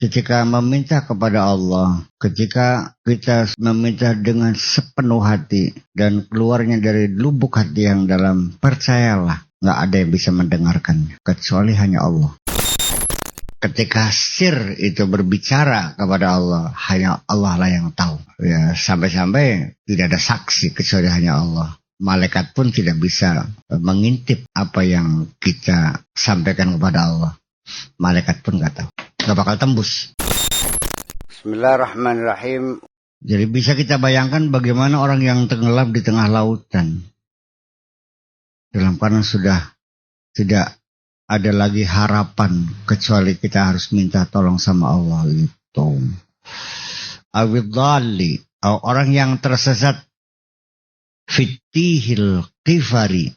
ketika meminta kepada Allah, ketika kita meminta dengan sepenuh hati dan keluarnya dari lubuk hati yang dalam, percayalah, nggak ada yang bisa mendengarkannya kecuali hanya Allah. Ketika sir itu berbicara kepada Allah, hanya Allah lah yang tahu. Ya, sampai-sampai tidak ada saksi kecuali hanya Allah. Malaikat pun tidak bisa mengintip apa yang kita sampaikan kepada Allah. Malaikat pun nggak tahu, nggak bakal tembus. Bismillahirrahmanirrahim. Jadi bisa kita bayangkan bagaimana orang yang tenggelam di tengah lautan, dalam keadaan sudah tidak ada lagi harapan kecuali kita harus minta tolong sama Allah itu. Awidhalli, orang yang tersesat fitihil kifari,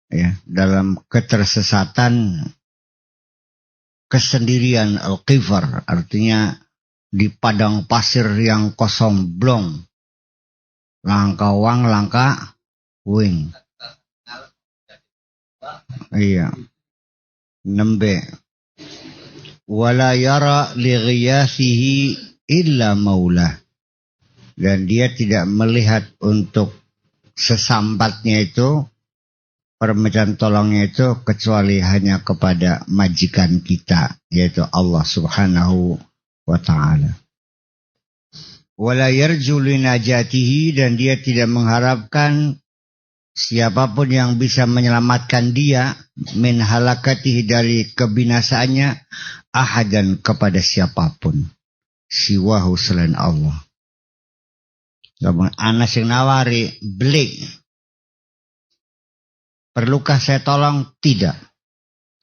ya, dalam ketersesatan kesendirian, al-kifar artinya di padang pasir yang kosong blong, langka wang langka wing. Iya. Nembe wala yara li ghiyathihi illa maulah, dan dia tidak melihat untuk sesambatnya itu, permintaan tolongnya itu, kecuali hanya kepada majikan kita, yaitu Allah subhanahu wa ta'ala. Wala yarju li najatihi, dan dia tidak mengharapkan siapapun yang bisa menyelamatkan dia min halakatihi, dari kebinasaannya, ahadan, kepada siapapun siwahu, selain Allah. Anas yang nawari, beli, perlukah saya tolong? Tidak,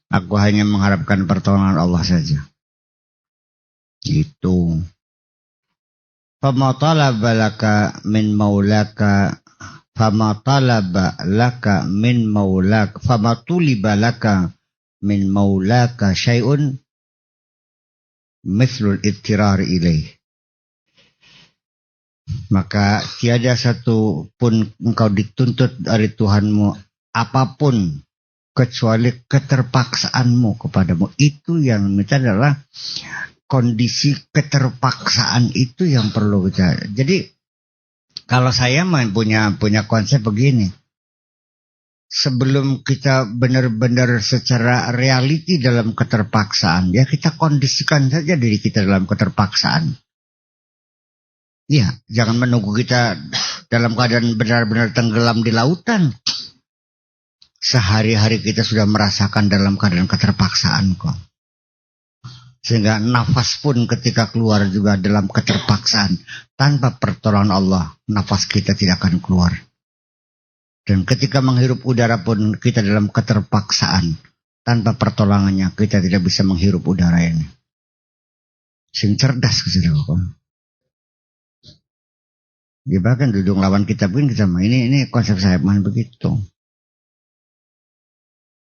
aku hanya mengharapkan pertolongan Allah saja. Itu. Fama talaba laka min maulaka, fama talaba laka min maulaka, fama tuliba laka min maulaka syai'un mithlul ittirar ilaih. Maka tiada satu pun engkau dituntut dari Tuhanmu apapun kecuali keterpaksaanmu kepadamu. Itu yang minta adalah kondisi keterpaksaan, itu yang perlu kita. Jadi kalau saya punya konsep begini, sebelum kita benar-benar secara reality dalam keterpaksaan, ya kita kondisikan saja diri kita dalam keterpaksaan. Ya, jangan menunggu kita dalam keadaan benar-benar tenggelam di lautan. Sehari-hari kita sudah merasakan dalam keadaan keterpaksaan kok. Sehingga nafas pun ketika keluar juga dalam keterpaksaan. Tanpa pertolongan Allah, nafas kita tidak akan keluar. Dan ketika menghirup udara pun kita dalam keterpaksaan. Tanpa pertolongannya kita tidak bisa menghirup udara ini. Sing cerdas kesaudara. Dia bahkan duduk lawan kitab ini, ini konsep saya mana begitu.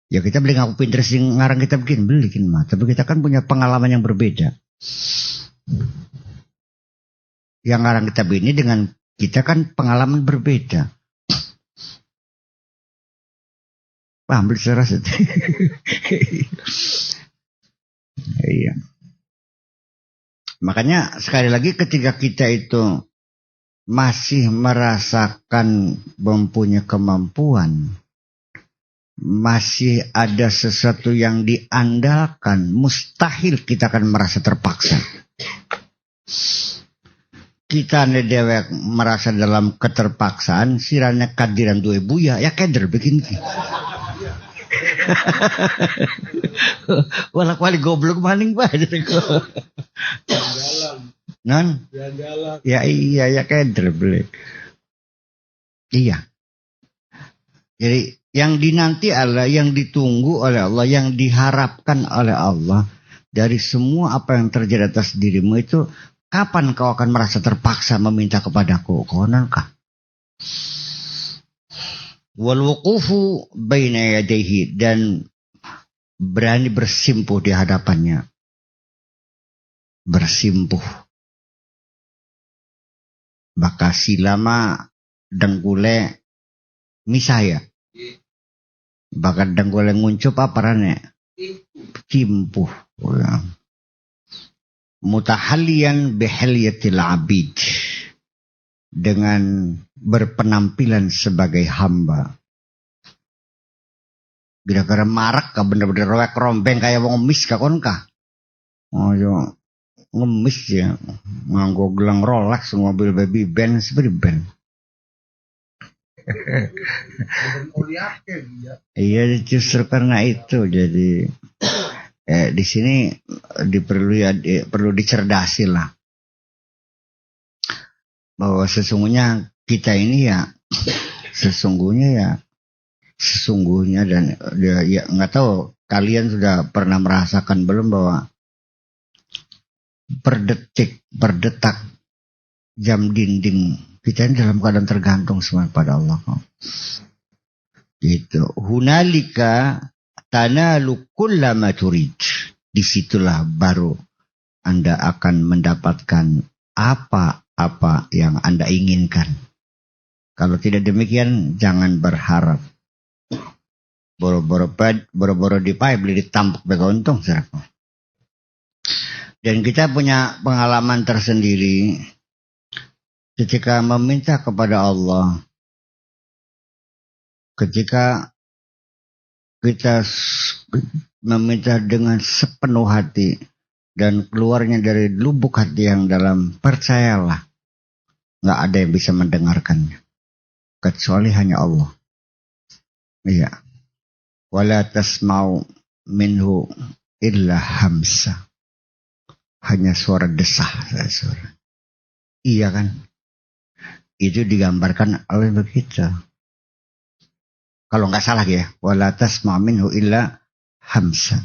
Ya kita beli ngaku pinter sih ngarang kitab begini, belikin mah. Tapi kita kan punya pengalaman yang berbeda. Yang ngarang kitab ini dengan kita kan pengalaman berbeda. Paham beli secara iya. Makanya sekali lagi ketika kita itu masih merasakan mempunyai kemampuan, masih ada sesuatu yang diandalkan, mustahil kita akan merasa terpaksa. Kita dewek merasa dalam keterpaksaan, siranya kadiran dua buya, ya keder bikin. Walak-walik goblok maning banget. Non? Ya iya, ya keder beli. Iya. Jadi yang dinanti Allah, yang ditunggu oleh Allah, yang diharapkan oleh Allah dari semua apa yang terjadi atas dirimu itu, kapan kau akan merasa terpaksa meminta kepadaku? Konankah? Wal wuqufu baina yadayhi, dan berani bersimpuh di hadapannya. Bersimpuh. Baka silama denggule misaya. Bahkan denggule nguncup apa rane? Cimpuh. mutahalliyan bihilyatil abid, dengan berpenampilan sebagai hamba. Gara-gara marak ka bener-bener rewek rombeng kayak wong ngemis ka kon ka. Oh yo ngemis ya, nganggo gelang Rolex, mobil baby Benz, band. Iya, justru karena itu jadi di sini perlu dicerdasi lah, bahwa sesungguhnya kita ini ya sesungguhnya dan ya nggak tahu kalian sudah pernah merasakan belum bahwa per detik per detak jam dinding kita ini dalam keadaan tergantung semua pada Allah. Gitu. Hunalika tanalu kullama turid. Disitulah baru Anda akan mendapatkan apa-apa yang Anda inginkan. Kalau tidak demikian, jangan berharap. Boro-boro dipai beli ditampuk bego untung. Dan kita punya pengalaman tersendiri ketika meminta kepada Allah, ketika kita meminta dengan sepenuh hati dan keluarnya dari lubuk hati yang dalam, percayalah, nggak ada yang bisa mendengarkannya kecuali hanya Allah. Iya. Wala tasma'u minhu illa hamsa. Hanya suara desah, suara. Iya kan? Itu digambarkan oleh begitu. Kalau nggak salah ya, wala tasma'u minhu illa hamsa.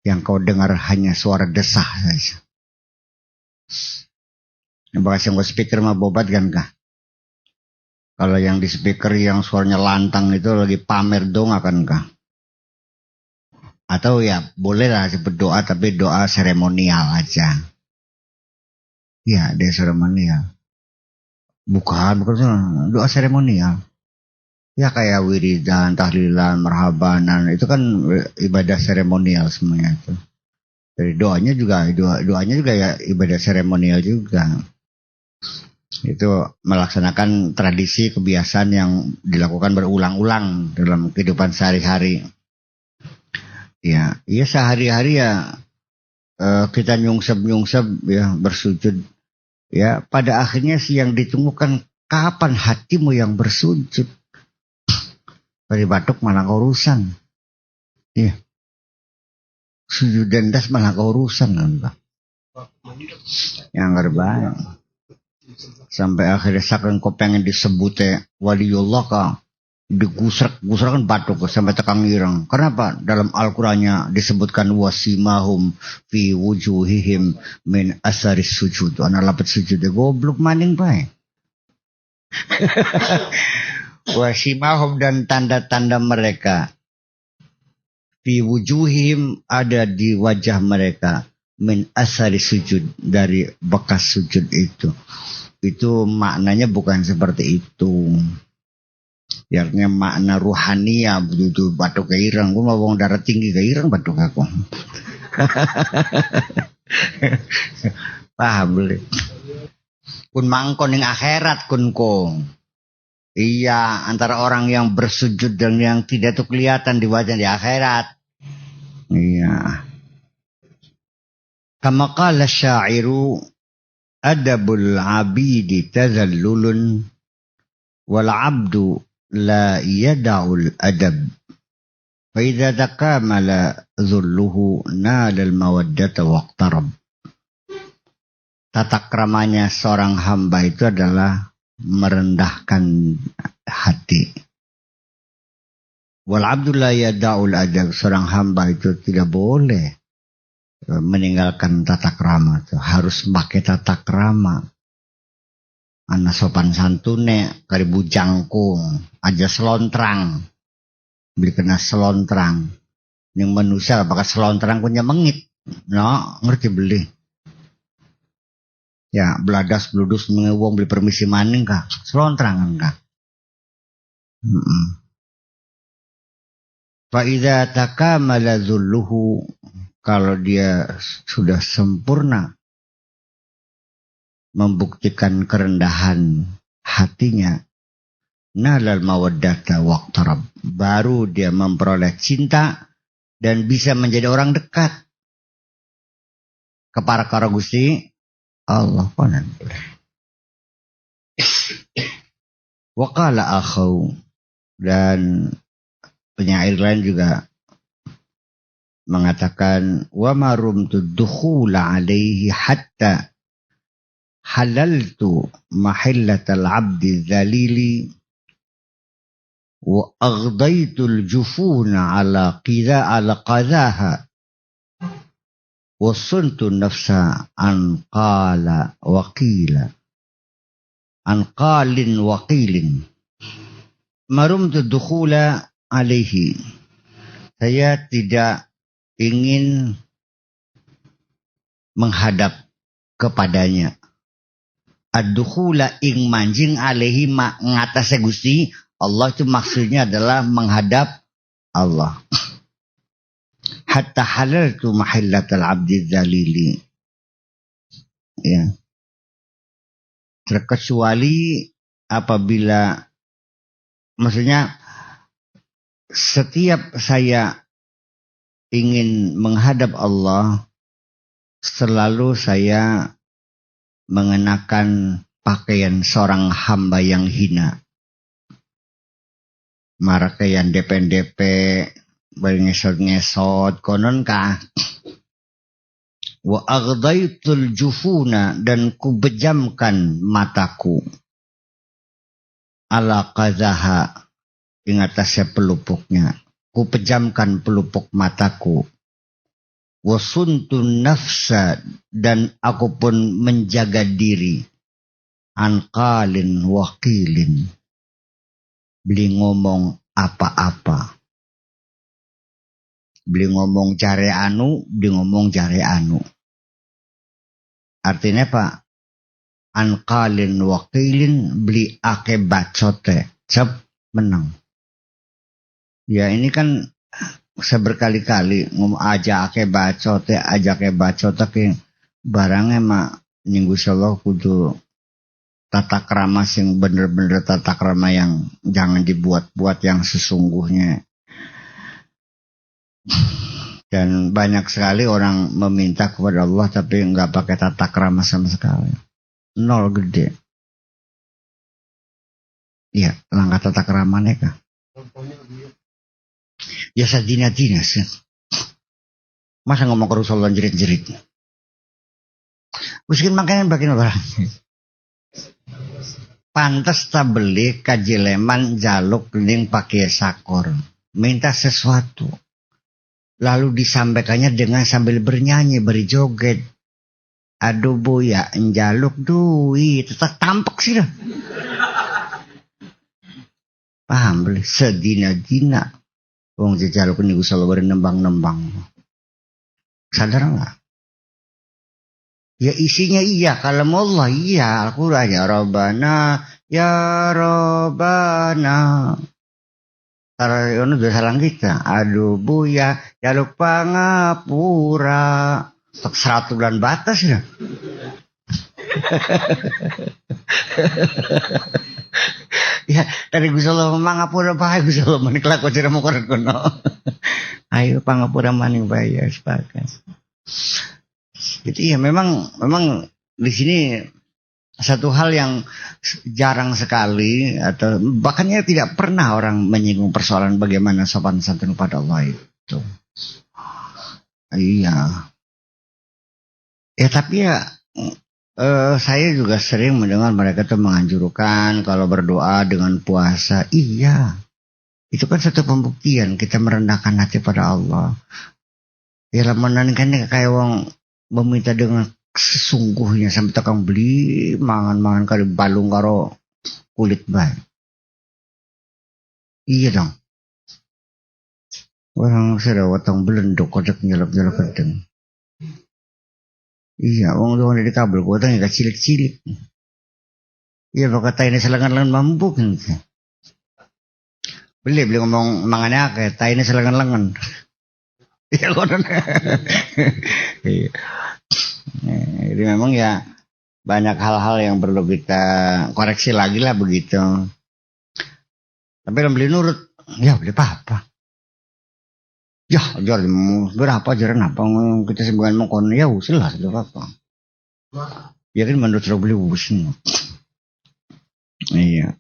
Yang kau dengar hanya suara desah saja. Bahasa yang speaker mah bobat kan kah? Kalau yang di speaker yang suaranya lantang itu lagi pamer dong akan kah? Atau ya bolehlah sebut doa tapi doa seremonial aja. Ya, dia seremonial. Bukan doa seremonial. Ya kayak wiridan, tahlilan, marhabanan, itu kan ibadah seremonial semuanya itu. Dari doanya juga ya ibadah seremonial juga. Itu melaksanakan tradisi kebiasaan yang dilakukan berulang-ulang dalam kehidupan sehari-hari. Ya sehari-hari ya kita nyungsep ya bersujud. Ya pada akhirnya sih yang ditunggukan kapan hatimu yang bersujud. Dari batuk malah urusan. Iya. Sujud dendas malah urusan kan. Yang terbaik. Sampai akhirnya saking kau pengen disebut waliullah kah. Digusrak kan batuk sampai tekang irang. Kenapa? Dalam Al-Qur'annya disebutkan wasimahum fi wujuhihim min asaris sujud. Ana lapet sujud goblok maning bae. Wasimahum dan tanda-tanda mereka fi wujuhihim ada di wajah mereka min asaris sujud dari bekas sujud itu. Itu maknanya bukan seperti itu. Artinya makna ruhania begitu batuk ke ireng. Gue mau wong darah tinggi ke ireng batuk aku. Paham boleh. Kun mangkon ning akhirat kun ko. Iya, antara orang yang bersujud dan yang tidak tuh kelihatan di wajah di akhirat. Iya. Kama qala syairu adabul abidi tazallulun wal abdu la yada'ul adab. Fa idza takamala dhulluhu nalal mawaddata waqtarab. Tata kramanya seorang hamba itu adalah merendahkan hati. Wal abdu la yada'ul adab. Seorang hamba itu tidak boleh meninggalkan tata krama itu. Harus pakai tata krama. Anak sopan santune kari bujangkung aja selontrang beli kena selontrang yang manusia bakal selontrang punya mengit no ngerti beli ya beladas bludus mengewong beli permisi maning kah selontrang enggak. Fa idza takamala dzulluhu, kalau dia sudah sempurna membuktikan kerendahan hatinya, nalal mawaddata waqtarab, baru dia memperoleh cinta dan bisa menjadi orang dekat kepada karo Gusti Allah. Wa qala akhau, dan penyair lain juga mengatakan, wa marumtu dukhula alaihi hatta halaltu mahillatal abdi dzalili wa aghdaitul jufuna ala qadhaha wa suntu nafsa an qala wa qila an qalin wa qilin. Marumtu dukhula alaihi, saya tidak ingin menghadap kepadanya. Ad-dukhula ing manjing alaihi ngatasi Gusti Allah, itu maksudnya adalah menghadap Allah. Hatta halaltu mahillatal abdi dzalili. Ya. Terkecuali apabila, maksudnya setiap saya ingin menghadap Allah, selalu saya mengenakan pakaian seorang hamba yang hina. Marakayan DP ngesot-ngesot konon kah. Wa aghdaitul jufuna, dan kubejamkan mataku. Ala qadhaha, ing atasnya pelupuknya. Kupejamkan pelupuk mataku. Wa suntun nafsa, dan aku pun menjaga diri. An qalin wa qilin, beli ngomong apa-apa. Beli ngomong jare anu, beli ngomong jare anu. Artinya Pak, an qalin wa qilin, beli ake bacote, cep menang. Ya ini kan saya berkali-kali ngomong aja ake bacote, ke barangnya mak nyinggu Allah kudu tata krama sing bener-bener tata krama yang jangan dibuat-buat, yang sesungguhnya. Dan banyak sekali orang meminta kepada Allah tapi nggak pakai tata krama sama sekali. Nol gede. Iya, langkah tata kramanya kah? Ya sadina-dina sih. Masa ngomong ke Rasulullah jerit-jerit. Mungkin makanya bagian apa? Pantas tak beli kajileman jaluk ning pakai sakor. Minta sesuatu. Lalu disampaikannya dengan sambil bernyanyi, berjoget. Aduh bu ya, njaluk duit. Tetap tampak sih dah. Paham beli? Sedina-dina. Wong jaluk ini gue selalu nembang-nembang. Sadar nggak? Ya isinya iya. Kalau Allah iya. Al-Quran ya Rabbana. Ya Rabbana. Karena udah salah kita. Aduh bu ya, jaluk pangapura. 100 bulan batas ya. Ya dari Gusti Allah mangapura bae Gusti Allah manik laku cira mokoran kono. Ayo pangapura maning bayar sepakat. Jadi ya memang di sini satu hal yang jarang sekali, atau bahkan ya tidak pernah orang menyinggung persoalan bagaimana sopan santun kepada Allah itu. Iya. Ya tapi ya saya juga sering mendengar mereka tuh menganjurkan kalau berdoa dengan puasa. Iya. Itu kan satu pembuktian kita merendahkan hati pada Allah. Ya lamanan kan kayak wong meminta dengan sesungguhnya sampai tukang beli mangan-mangan kali balung karo kulit bae. Iya dong. Orang sudah watang belenduk kodok nyelok-nyelok kedeng. Iya, wong doang dari kabel kodok ya cilik-cilik. Iya bakal taine selengan-lengan mambuk gitu. Beli ngomong mangannya kayak taine selengan-lengan. Iya kodok. Iya. Jadi memang ya banyak hal-hal yang perlu kita koreksi lagi lah begitu. Tapi yang beli nurut, ya beli apa? Ya, ajar berapa ajaran apa kita sebagian mau kon ya usul lah apa. Ya kan menurut saya beli usin. Iya.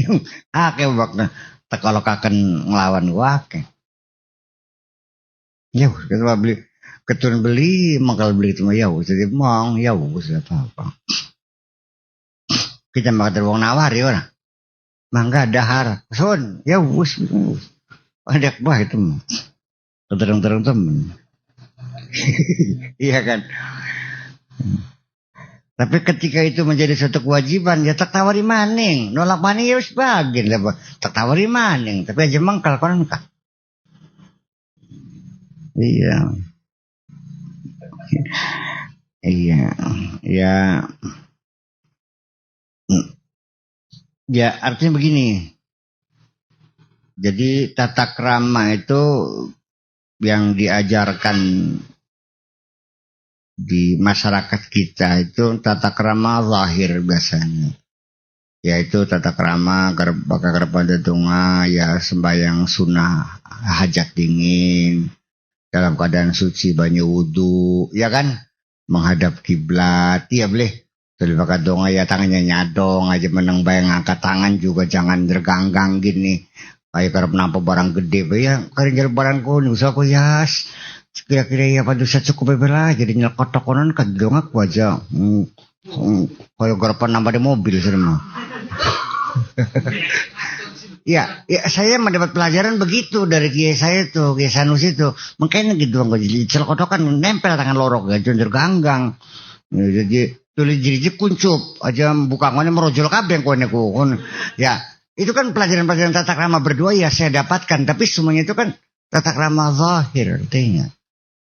Yung ake bakna kalau kaken ngelawan wake. Ya, kita beli ketun beli mangkal beli itu ya jadi mong ya apa. Kita makan wong nawar ya orang. Mangga dahar. Son, ya wus. Ada bah itu. Terang-terang temen. Iya kan. Tapi ketika itu menjadi suatu kewajiban, ya tak tawari maning. Nolak maning ya sebagian lah. Tak tawari maning. Tapi aja mangkal konon kah. Iya. Iya. Ya. Ya artinya begini. Jadi tata krama itu yang diajarkan di masyarakat kita itu tata krama zahir biasanya. Yaitu tata krama bakal pada dunga ya sembahyang sunnah hajat dingin dalam keadaan suci banyu wudu ya kan menghadap kiblat ya boleh. Terus bakal donga ya tangannya nyadong aja meneng bayang angkat tangan juga jangan terganggang gini. Kayak karena nampak barang gede ya karena barang kuning usaha aku yas kira-kira ya pada saya cukup bebelah jadi nyelkotok konon kan dong aku aja kalau garapan nambah di mobil semua. Ya saya mendapat pelajaran begitu dari kiai saya tuh kiai Sanusi tuh makanya gitu bang jadi celkotokan nempel tangan lorok gak jonjor ganggang jadi tulis jadi kuncup aja buka ngone merojol kabeh kone kun ya itu kan pelajaran-pelajaran tata krama berdua ya saya dapatkan tapi semuanya itu kan tata krama zahir artinya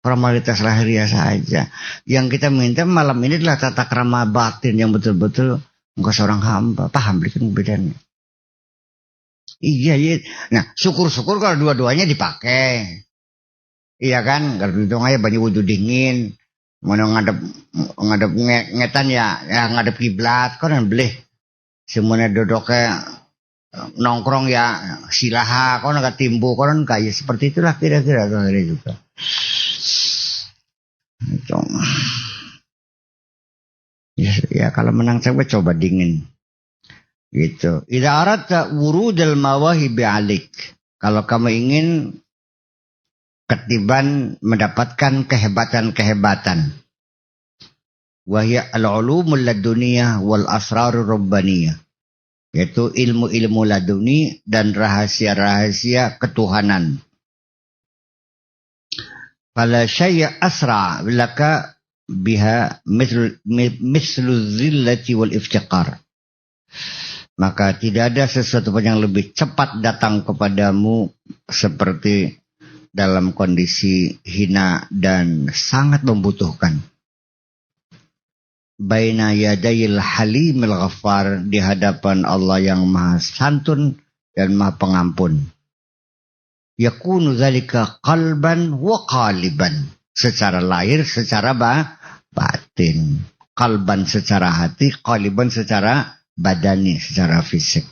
formalitas lahiriah saja. Yang kita minta malam ini adalah tata krama batin yang betul-betul engkau seorang hamba. Paham berikan bedanya. Iya. Nah, syukur-syukur kalau dua-duanya dipakai. Iya kan? Kalau itu aja banyak wudhu dingin. Mau ngadep ngetan ya ngadep kiblat. Kau kan beli. Semuanya duduknya nongkrong ya silaha. Kau nggak timbu. Kau kan kayak seperti itulah kira-kira juga. Itu. Ya kalau menang coba dingin gitu. Idza aradta wurudal mawahibi alik. Kalau kamu ingin ketiban mendapatkan kehebatan-kehebatan. Wahya al-ulumul laduniyah wal asrarur rabbaniyah. Yaitu ilmu-ilmu laduni dan rahasia-rahasia ketuhanan. Fala syai'a asra laka biha mislu zillati wal iftiqar. Maka tidak ada sesuatu pun yang lebih cepat datang kepadamu seperti dalam kondisi hina dan sangat membutuhkan. Baina yadayil halimil ghaffar di hadapan Allah yang maha santun dan maha pengampun. Yakunu dzalika qalban wa qaliban. Secara lahir, secara batin. Qalban secara hati, qaliban secara badani, secara fisik.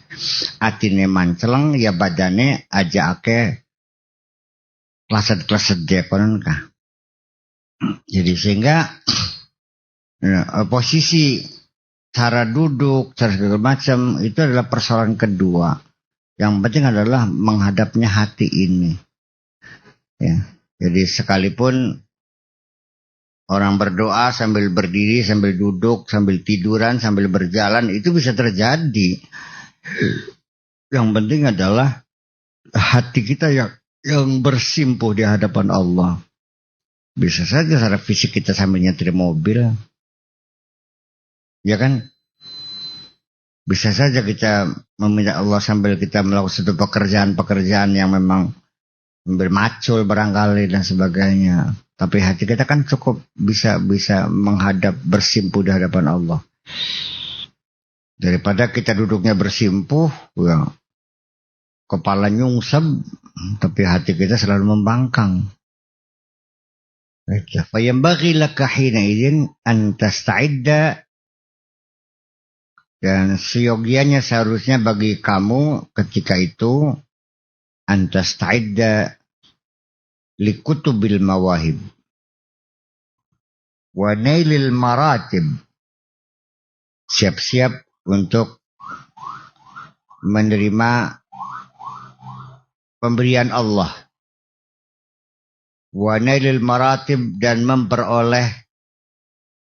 Atine manceleng, ya badane aja ake klaset-klaset dia konon kah. Jadi sehingga posisi cara duduk, cara segala macam itu adalah persoalan kedua. Yang penting adalah menghadapnya hati ini. Ya. Jadi sekalipun orang berdoa sambil berdiri, sambil duduk, sambil tiduran, sambil berjalan, itu bisa terjadi. Yang penting adalah hati kita yang bersimpuh di hadapan Allah. Bisa saja secara fisik kita sambil nyetir mobil. Ya kan? Bisa saja kita meminta Allah sambil kita melakukan suatu pekerjaan-pekerjaan yang memang bermacul barangkali dan sebagainya. Tapi hati kita kan cukup bisa menghadap bersimpuh di hadapan Allah. Daripada kita duduknya bersimpuh, ya, kepala nyungsep, tapi hati kita selalu membangkang. Fayambaghi laka hina idzin an tasta'idda, dan seyogianya seharusnya bagi kamu ketika itu an tasta'idda likutubil mawahib wa nailil maratib, siap-siap untuk menerima pemberian Allah, wa nailil maratib, dan memperoleh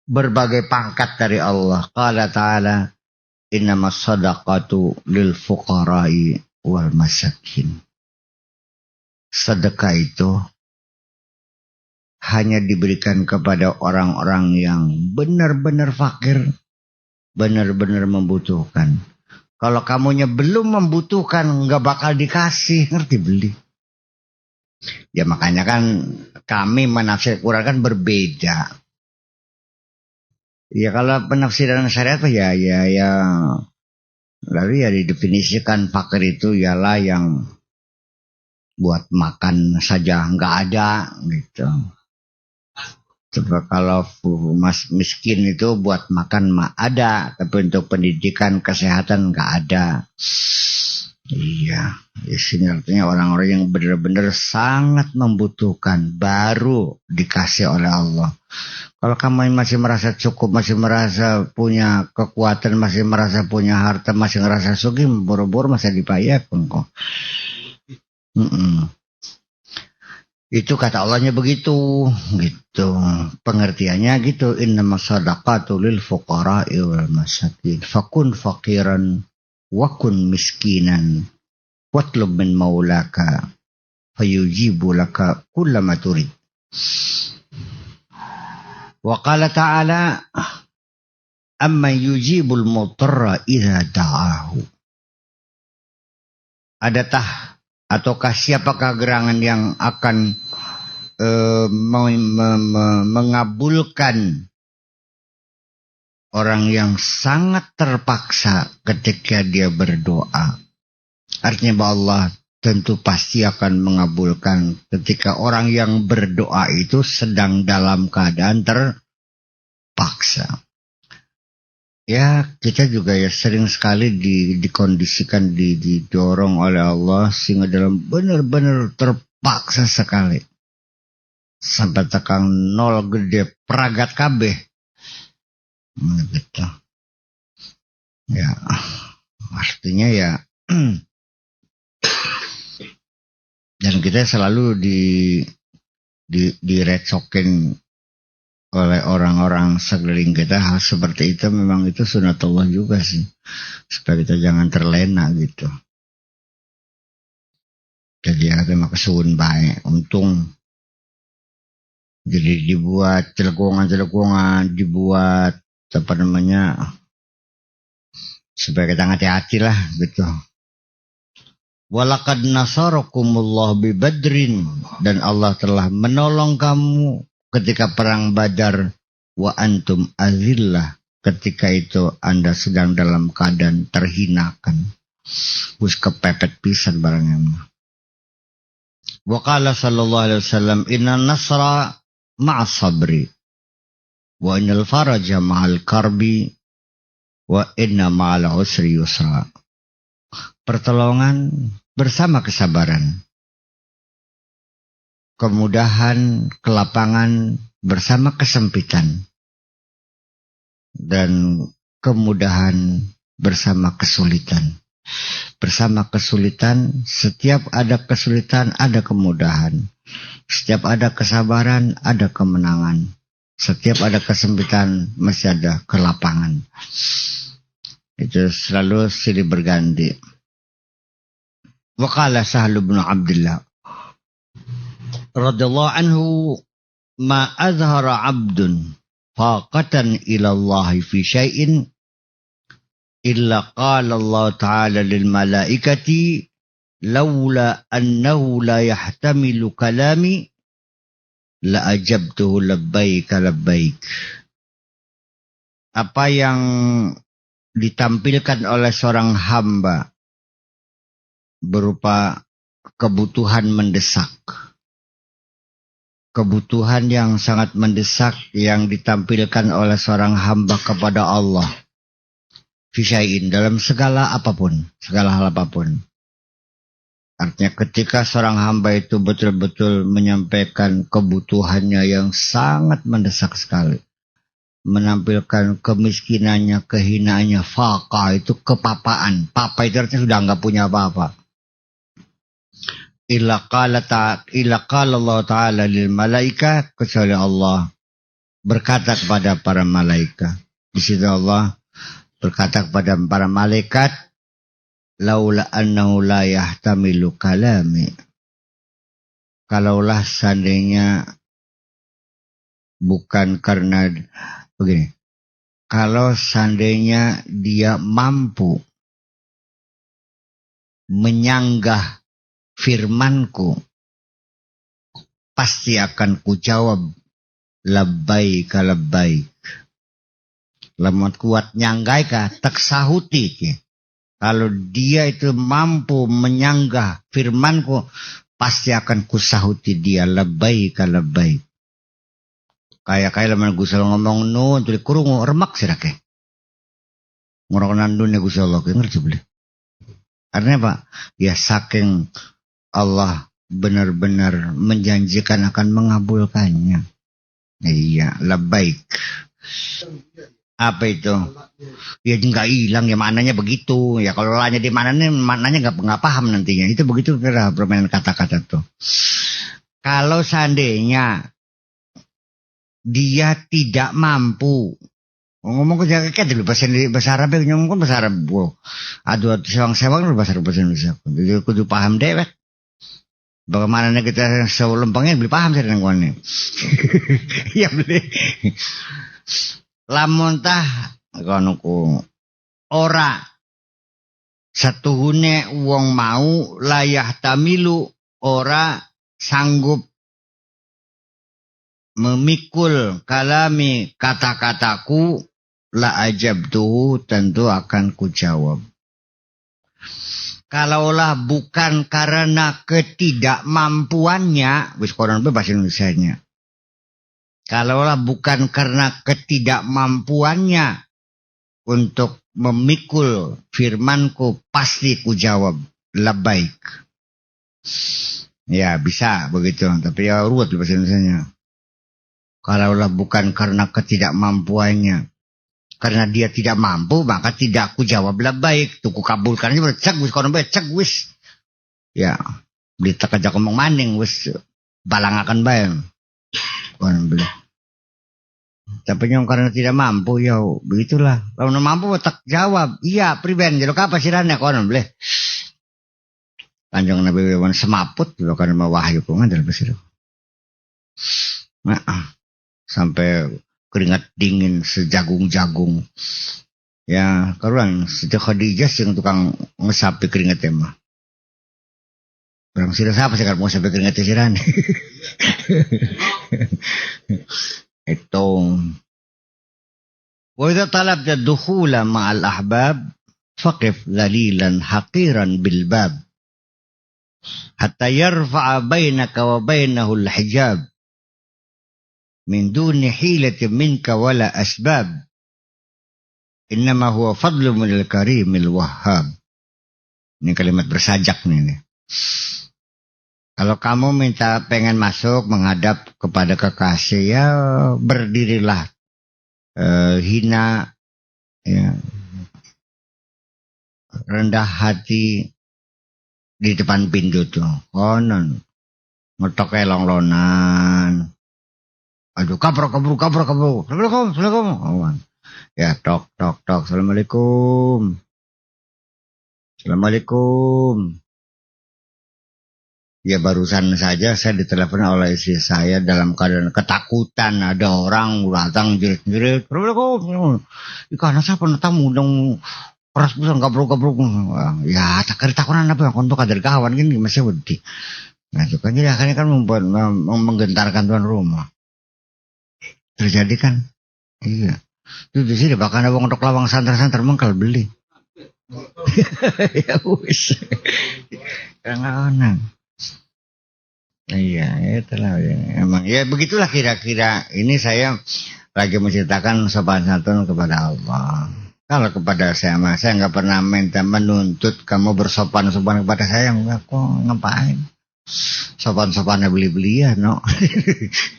berbagai pangkat dari Allah. Qala ta'ala innamas sadaqatu lil fuqara'i wal masakin. Sedekah itu hanya diberikan kepada orang-orang yang benar-benar fakir, benar-benar membutuhkan. Kalau kamunya belum membutuhkan, nggak bakal dikasih, ngerti beli. Ya makanya kan kami menafsir Quran kan berbeda. Ya kalau penafsiran syariat ya lalu ya didefinisikan fakir itu ialah yang buat makan saja nggak ada gitu. Coba kalau miskin itu buat makan mah ada, tapi untuk pendidikan kesehatan nggak ada. Iya, sini artinya orang-orang yang benar-benar sangat membutuhkan baru dikasih oleh Allah. Kalau kamu masih merasa cukup, masih merasa punya kekuatan, masih merasa punya harta, masih ngerasa sugih, boro-boro masih dibayar kok. Itu kata Allahnya begitu, gitu. Pengertiannya gitu. Innamas sadaqatu lil fuqara'i wal masakin. Fakun faqiran wa kun miskinan. Watlub min maulaka fayujibu laka kullama turid. Wa qala ta'ala amma yujibul mutarra idza da'ahu. Adakah ataukah siapakah gerangan yang akan mengabulkan orang yang sangat terpaksa ketika dia berdoa. Artinya bahwa Allah tentu pasti akan mengabulkan ketika orang yang berdoa itu sedang dalam keadaan terpaksa. Ya, kita juga ya sering sekali dikondisikan, didorong oleh Allah sehingga dalam benar-benar terpaksa sekali. Sampai tekan nol gede peragat kabeh. Gitu. Ya, artinya ya dan kita selalu direcokin oleh orang-orang sekeliling kita hal seperti itu. Memang itu sunatullah juga sih, supaya kita jangan terlena gitu. Jadi ya kita kesuwun baik, untung jadi dibuat celegongan, dibuat apa namanya supaya kita hati-hati lah gitu. Walaqad nasarakumullah bi Badrin, dan Allah telah menolong kamu ketika perang Badar, wa antum azillah, ketika itu Anda sedang dalam keadaan terhinakan. Wis kepepet pisan barangnya. Wa qala sallallahu alaihi wasallam inna nasra ma'as sabri wa innal faraja ma'al karbi wa inna ma'al usri yusra. Pertolongan bersama kesabaran. Kemudahan, kelapangan bersama kesempitan. Dan kemudahan bersama kesulitan. Bersama kesulitan, setiap ada kesulitan ada kemudahan. Setiap ada kesabaran ada kemenangan. Setiap ada kesempitan masih ada kelapangan. Itu selalu silih berganti. Wa qala Sahal bin Abdullah radhiyallahu anhu, ma azhara 'abdun faqatan ila Allah fi syai'in illa qala Allah ta'ala lil malaikati laula annahu la yahtamilu kalami la ajabtuhu labbaik labbaik. Apa yang ditampilkan oleh seorang hamba berupa kebutuhan mendesak, kebutuhan yang sangat mendesak yang ditampilkan oleh seorang hamba kepada Allah. Fisya'in, dalam segala apapun, segala hal apapun. Artinya ketika seorang hamba itu betul-betul menyampaikan kebutuhannya yang sangat mendesak sekali. Menampilkan kemiskinannya, kehinaannya, faqa itu kepapaan. Papa itu artinya sudah nggak punya apa-apa. Illa qala Allah Ta'ala lil malaika, kecuali Allah berkata kepada para malaikat. Di situ Allah berkata kepada para malaikat, laula annahu la yahtamilu kalami. Kalaulah seandainya bukan karena begini. Kalau seandainya dia mampu menyanggah firmanku, pasti akan kujawab labbaik labbaik. Lamun kuat nyanggai ka tak sahuti ki. Kalau dia itu mampu menyanggah firmanku, pasti akan kusahuti dia labbaik labbaik. Kayak lamun Gusti Allah ngomong nun tuli kurungu remak sirake. Ngorong nandun ya Gusti Allah ngerti boleh. Artinya Pak, ya saking Allah benar-benar menjanjikan akan mengabulkannya. Iya, labbaik. Apa itu? Ya nggak hilang ya, maknanya begitu. Ya kalau lahnya di mananya, maknanya nggak paham nantinya. Itu begitu kira permainan kata-kata tuh. Kalau seandainya dia tidak mampu ngomong ke jaket dulu bahasa Arab, ngomong bahasa Arab. Aduh sewang-sewang bahasa Indonesia. Jadi kudu paham dewek. Bagaimana kita selempangnya beli paham saya dengan kuane. Ya beli. Lamun tah kono ku ora satuhune wong mau layah tamilu ora sanggup memikul kalami kata-kataku la ajabtuhu, tentu akan kujawab. Kalaulah bukan karena ketidakmampuannya, wis konon bahasa Indonesianya. Kalaulah bukan karena ketidakmampuannya untuk memikul firmanku, pasti ku jawab labbaik. Ya bisa begitu, tapi ya ruwet bahasa Indonesianya. Kalaulah bukan karena ketidakmampuannya, karena dia tidak mampu, maka tidak ku jawab labbaik. Tuku kabulkan aja cek wis kono bae cek wis. Ya, ditek aja ngomong maning wis balangaken bae. Kono beli. Tapi yang karena tidak mampu, ya begitulah. Kalau mampu tak jawab, iya priben jero apa sirane kono boleh. Kanjeng Nabi wan semaput lho kan wahyu kok ngandel besir. Nah, sampai keringat dingin sejagung-jagung. Ya, karuan Siti Khadijah sing tukang ngesapi keringatnya mah. Orang sira siapa sih kalau mau sampai keringatnya sirane. Itu wa idza talabta dukhula ma'al ahbab faqif dhalilan haqiran bil bab hatta yarfa'a bainaka wa bainahu al hijab min duni hilatin minka wala asbab innama huwa fadlu minal karimil wahhab. Ini kalimat bersajak nih. Kalau kamu pengen masuk menghadap kepada kekasih, ya berdirilah hina, ya, rendah hati di depan pintu tuh. Konon ngetok elong-lonan. Aduh kabrok. Assalamualaikum. Ya tok. Assalamualaikum. Ya barusan saja saya ditelepon oleh istri saya dalam keadaan ketakutan. Ada orang datang jerit-jerit. Karena saya pernah tamu dong peras busan gabruk. Ya tak ketakutan apa yang kontok kader kawan gini masih wedi. Nah itu kan jadi akhirnya kan menggentarkan tuan rumah. Terjadi kan? Iya. Itu di sini bahkan ada untuk lawang santer-santer mengkal beli. Ya wis. Kangen. Iya, itulah ya. Emang ya begitulah kira-kira. Ini saya lagi menceritakan sopan santun kepada Allah. Kalau kepada saya mah saya nggak pernah minta menuntut kamu bersopan-sopan kepada saya, enggak kok, ngapain? Sopan-sopannya beli-beli ya, no.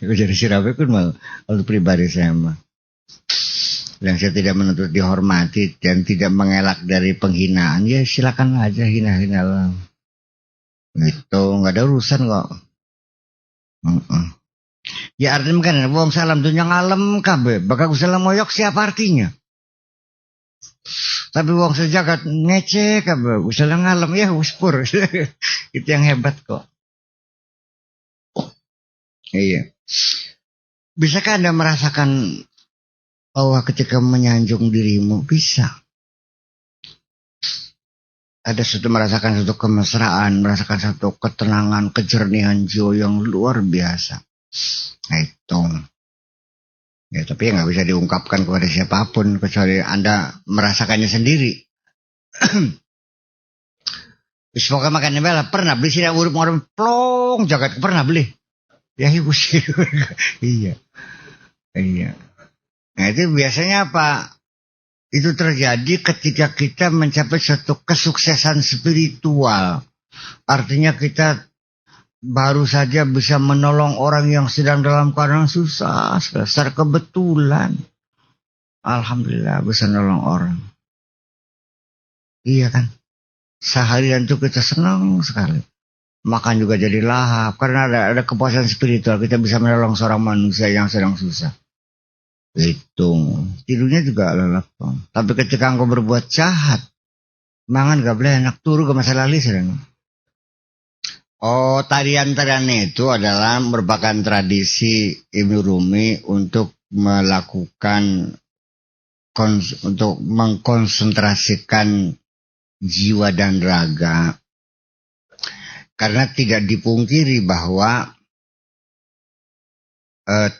Aku jadi sirabe pun mau untuk pribadi saya mah. Yang saya tidak menuntut dihormati dan tidak mengelak dari penghinaan, ya silakan aja hina-hina lah. Gitu, nggak ada urusan kok. Ya artinya kan wong salam dunya ngalem kabeh, bakal salam moyok siapa artinya? Tapi wong sejagat ngecek kabeh, salam ngalem ya wis pur. Itu yang hebat kok. Iya. Bisakah Anda merasakan bahwa ketika menyanjung dirimu bisa? Ada merasakan satu kemesraan, merasakan satu ketenangan, kejernihan jiwa yang luar biasa. Nah itu. Ya, tapi nggak bisa diungkapkan kepada siapapun kecuali Anda merasakannya sendiri. Semoga makan bela pernah beli sih urip orang plong jagat pernah beli. Ya ibu sih. Iya. Iya. Nah itu biasanya apa? Itu terjadi ketika kita mencapai suatu kesuksesan spiritual. Artinya kita baru saja bisa menolong orang yang sedang dalam keadaan susah. Secara kebetulan. Alhamdulillah bisa menolong orang. Iya kan? Seharian itu kita senang sekali. Makan juga jadi lahap. Karena ada kepuasan spiritual. Kita bisa menolong seorang manusia yang sedang susah. Itu. Tidurnya juga lelap. Tapi ketika engkau berbuat jahat. Mangan gak boleh enak. Turu ke masa lalu sedang. Oh, tarian-tarian itu adalah merupakan tradisi Ibnu Rumi untuk melakukan untuk mengkonsentrasikan jiwa dan raga. Karena tidak dipungkiri bahwa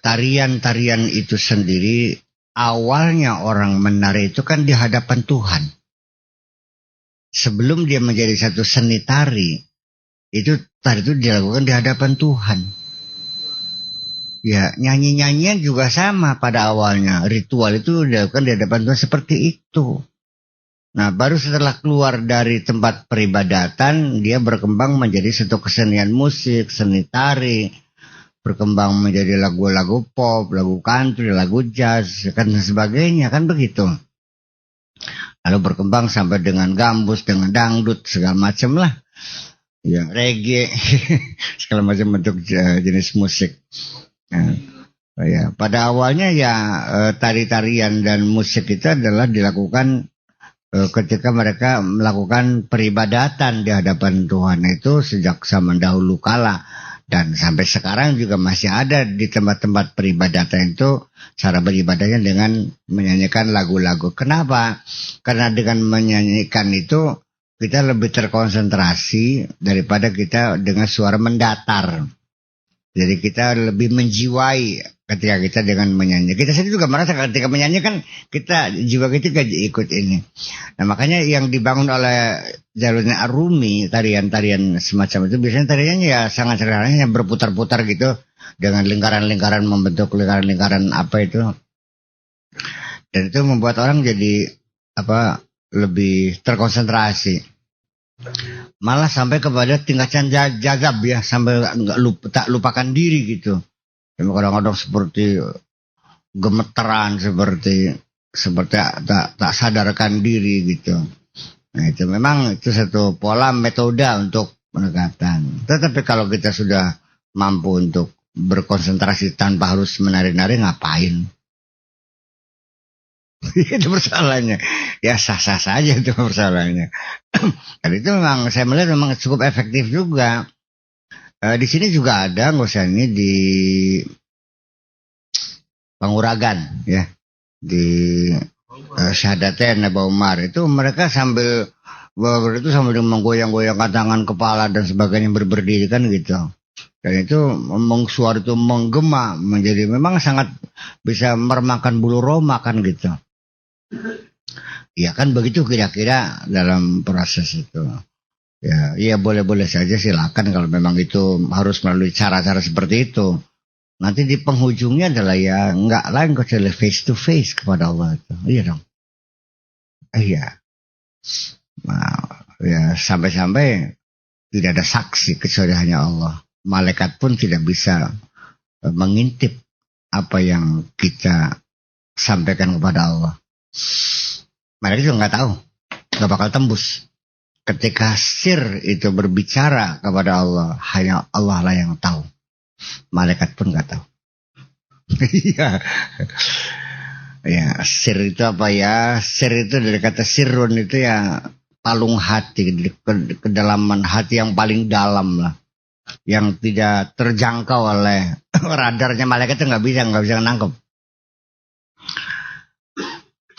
tarian-tarian itu sendiri awalnya orang menari itu kan di hadapan Tuhan. Sebelum dia menjadi satu seni tari, itu tari itu dilakukan di hadapan Tuhan. Ya, nyanyi-nyanyian juga sama pada awalnya. Ritual itu dilakukan di hadapan Tuhan seperti itu. Nah, baru setelah keluar dari tempat peribadatan, dia berkembang menjadi satu kesenian musik, seni tari, berkembang menjadi lagu-lagu pop, lagu country, lagu jazz, dan sebagainya, kan begitu. Lalu berkembang sampai dengan gambus, dengan dangdut, segala macam lah. Ya, reggae, segala macam bentuk jenis musik. Nah, ya, pada awalnya ya tari-tarian dan musik itu adalah dilakukan ketika mereka melakukan peribadatan di hadapan Tuhan itu sejak zaman dahulu kala. Dan sampai sekarang juga masih ada di tempat-tempat peribadatan itu cara beribadahnya dengan menyanyikan lagu-lagu. Kenapa? Karena dengan menyanyikan itu kita lebih terkonsentrasi daripada kita dengan suara mendatar. Jadi kita lebih menjiwai ketika kita dengan menyanyi. Kita sendiri juga merasa ketika menyanyi kan kita jiwa kita ikut ini. Nah makanya yang dibangun oleh Jalaluddin Ar-Rumi, tarian-tarian semacam itu biasanya tariannya ya sangat sederhana, berputar-putar gitu dengan lingkaran-lingkaran, membentuk lingkaran-lingkaran apa itu. Dan itu membuat orang jadi lebih terkonsentrasi. Malah sampai kepada tingkatan jazab ya, sampai tak lupakan diri gitu. Kadang-kadang seperti gemeteran, seperti tak sadarkan diri gitu. Nah itu memang itu satu pola metode untuk pendekatan. Tetapi kalau kita sudah mampu untuk berkonsentrasi tanpa harus menari-nari, ngapain? Itu persoalannya. Ya sah-sah saja itu persoalannya. Dan itu memang saya melihat memang cukup efektif juga. Di sini juga ada ini di Panguragan ya, di Syahadatain Nabi Umar itu mereka sambil menggoyang-goyangkan tangan, kepala dan sebagainya berdiri kan gitu. Dan itu suara itu menggema menjadi memang sangat bisa meremakan bulu roma kan gitu. Ya kan begitu kira-kira dalam proses itu. Ya, iya boleh-boleh saja silakan kalau memang itu harus melalui cara-cara seperti itu. Nanti di penghujungnya adalah ya nggak lain kecuali face to face kepada Allah itu. Iya dong. Iya. Nah, ya sampai-sampai tidak ada saksi kecuali hanya Allah. Malaikat pun tidak bisa mengintip apa yang kita sampaikan kepada Allah. Malaikat juga nggak tahu, nggak bakal tembus. Ketika sir itu berbicara kepada Allah, hanya Allah lah yang tahu. Malaikat pun nggak tahu. Iya. Ya, sir itu apa ya? Sir itu dari kata sirun itu ya palung hati, kedalaman hati yang paling dalam lah, yang tidak terjangkau oleh radarnya malaikat itu nggak bisa nangkep.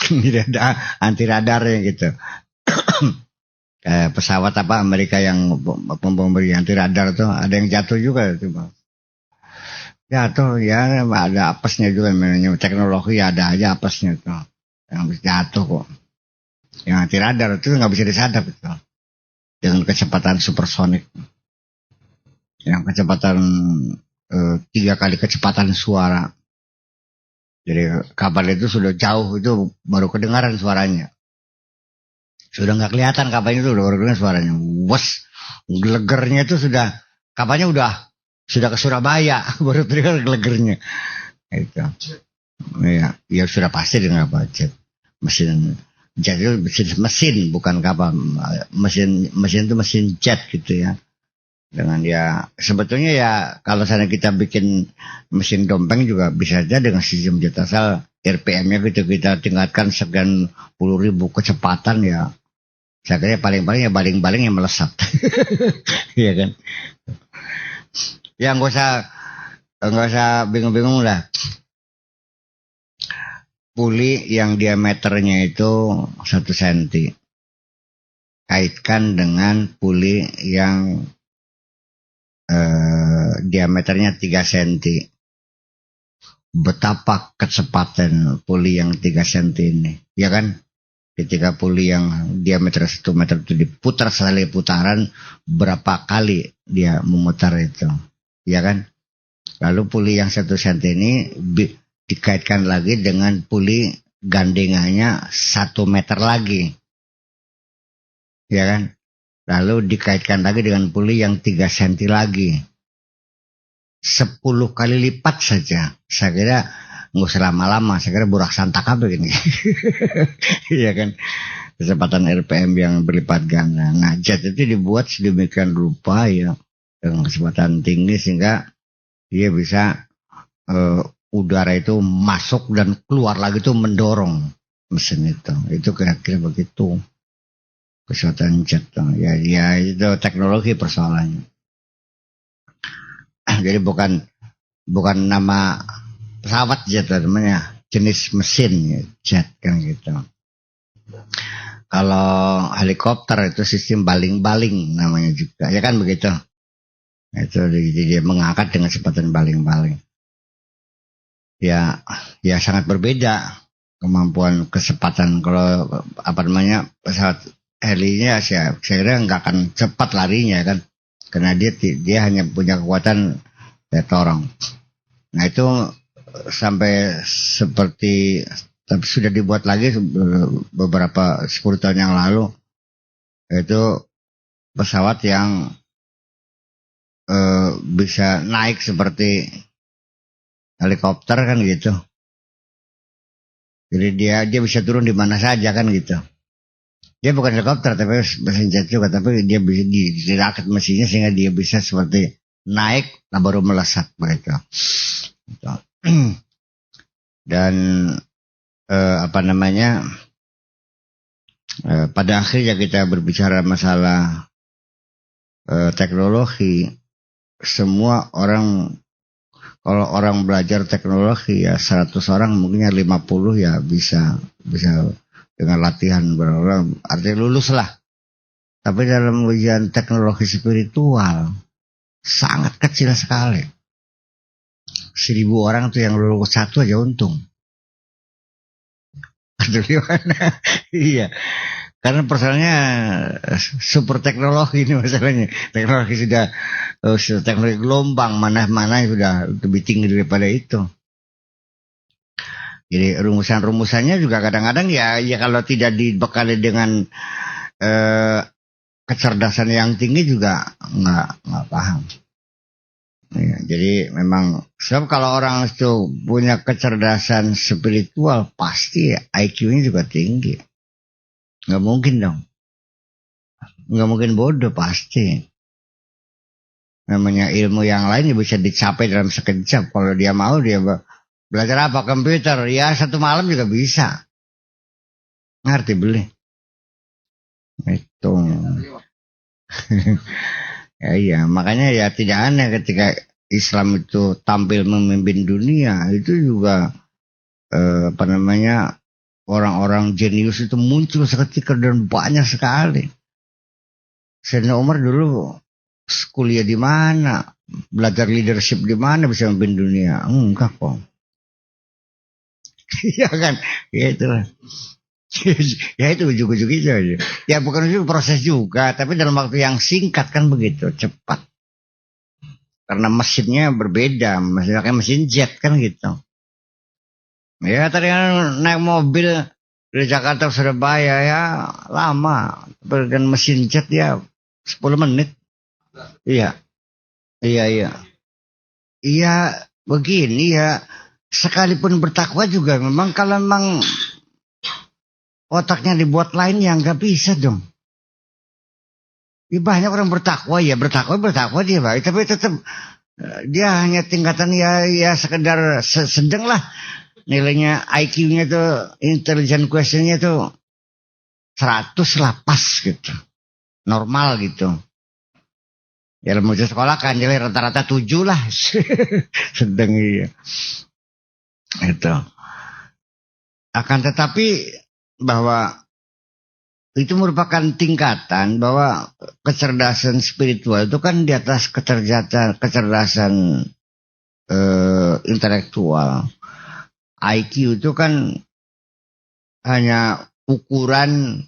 Tidak ada anti radarnya gitu. Pesawat apa Amerika yang pemberi anti radar tuh ada yang jatuh juga itu, Bang. Jatuh ya ada apesnya juga, namanya teknologi ada aja apesnya tuh yang bisa jatuh kok. Yang anti radar itu nggak bisa disadap itu dengan kecepatan supersonik, yang kecepatan 3 kali kecepatan suara. Jadi kapal itu sudah jauh itu baru kedengaran suaranya. Sudah nggak kelihatan kapalnya itu udah baru kedengaran suaranya. Wes, gelegernya itu sudah kapalnya sudah ke Surabaya baru terdengar gelegernya. Itu. Ya, ya sudah pasti dengan apa jet. Mesin jet itu mesin bukan kapal. Mesin itu mesin jet gitu ya. Dengan ya sebetulnya ya kalau sana kita bikin mesin dompeng juga bisa aja dengan sistem jet asal RPM-nya gitu kita tingkatkan sekian puluh ribu kecepatan ya. Saya kira paling-paling ya baling-baling yang melesat. Iya kan? Ya nggak usah bingung-bingung lah. Puli yang diameternya itu 1 cm. Kaitkan dengan puli yang diameternya 3 cm. Betapa kecepatan puli yang 3 cm ini, ya kan? Ketika puli yang diameter 1 meter itu diputar sekali putaran, berapa kali dia memutar itu, ya kan? Lalu puli yang 1 cm ini dikaitkan lagi dengan puli gandengannya 1 meter lagi, ya kan? Lalu dikaitkan lagi dengan puli yang 3 cm lagi. 10 kali lipat saja. Saya kira nggak usah lama-lama. Saya kira burak santak apa gini. Iya kan. Kecepatan RPM yang berlipat ganda. Nah jet itu dibuat sedemikian rupa ya. Dengan kecepatan tinggi sehingga dia bisa udara itu masuk dan keluar lagi itu mendorong mesin itu. Itu kira-kira begitu. Kecepatan jet. Ya itu teknologi persoalannya. Jadi bukan nama pesawat jet namanya, jenis mesin jet kan gitu. Kalau helikopter itu sistem baling-baling namanya juga, ya kan begitu. Itu dia mengangkat dengan kecepatan baling-baling. Ya sangat berbeda kemampuan kecepatan. Kalau pesawat helinya saya kira nggak akan cepat larinya kan, karena dia hanya punya kekuatan torong. Nah itu sampai seperti tapi sudah dibuat lagi beberapa 10 tahun yang lalu, itu pesawat yang bisa naik seperti helikopter kan gitu. Jadi dia bisa turun di mana saja kan gitu. Dia bukan helikopter tapi mesin jet juga, tapi dia bisa dirakit mesinnya sehingga dia bisa seperti naik lah baru melesat begitu. Dan pada akhirnya kita berbicara masalah teknologi. Semua orang, kalau orang belajar teknologi ya 100 orang mungkin 50 ya bisa dengan latihan berulang artinya lulus lah. Tapi dalam ujian teknologi spiritual sangat kecil sekali. 1000 orang tuh yang lulus 1 aja untung. Aduh gimana? Iya. Karena persoalannya super teknologi ini masalahnya. Teknologi sudah teknologi gelombang, mana-mana sudah lebih tinggi daripada itu. Jadi rumusan-rumusannya juga kadang-kadang ya kalau tidak dibekali dengan kecerdasan yang tinggi juga nggak paham. Ya, jadi memang sebab kalau orang itu punya kecerdasan spiritual pasti IQ-nya juga tinggi. Nggak mungkin dong. Nggak mungkin bodoh pasti. Namanya ilmu yang lain ya bisa dicapai dalam sekejap. Kalau dia mau dia belajar apa? Komputer. Ya 1 malam juga bisa. Ngerti beli. Itu. Ya iya, makanya ya tidak aneh ketika Islam itu tampil memimpin dunia, itu juga orang-orang jenius itu muncul seketika dan banyak sekali. Sayyidina Umar dulu kuliah di mana, belajar leadership di mana bisa memimpin dunia? Enggak kok. Iya kan, ya itulah. Ya itu ujuk-ujuk itu aja. Ya bukan itu proses juga, tapi dalam waktu yang singkat kan begitu, cepat. Karena mesinnya berbeda, misalnya mesin jet kan gitu. Ya tadi kan naik mobil dari Jakarta ke Surabaya ya lama, dengan mesin jet ya 10 menit. Iya, iya. Iya begini ya, sekalipun bertakwa juga memang kalau memang otaknya dibuat lain ya nggak bisa dong. Ya, banyak orang bertakwa dia baik, tapi tetap dia hanya tingkatan ya sekedar sedang lah. Nilainya IQ-nya tuh intelligent question-nya tuh 100 lah pas gitu. Normal gitu. Ya mau sekolah kan nilai rata-rata 7 lah. Sedang iya. Itu. Akan tetapi bahwa itu merupakan tingkatan bahwa kecerdasan spiritual itu kan di atas kecerdasan intelektual. IQ itu kan hanya ukuran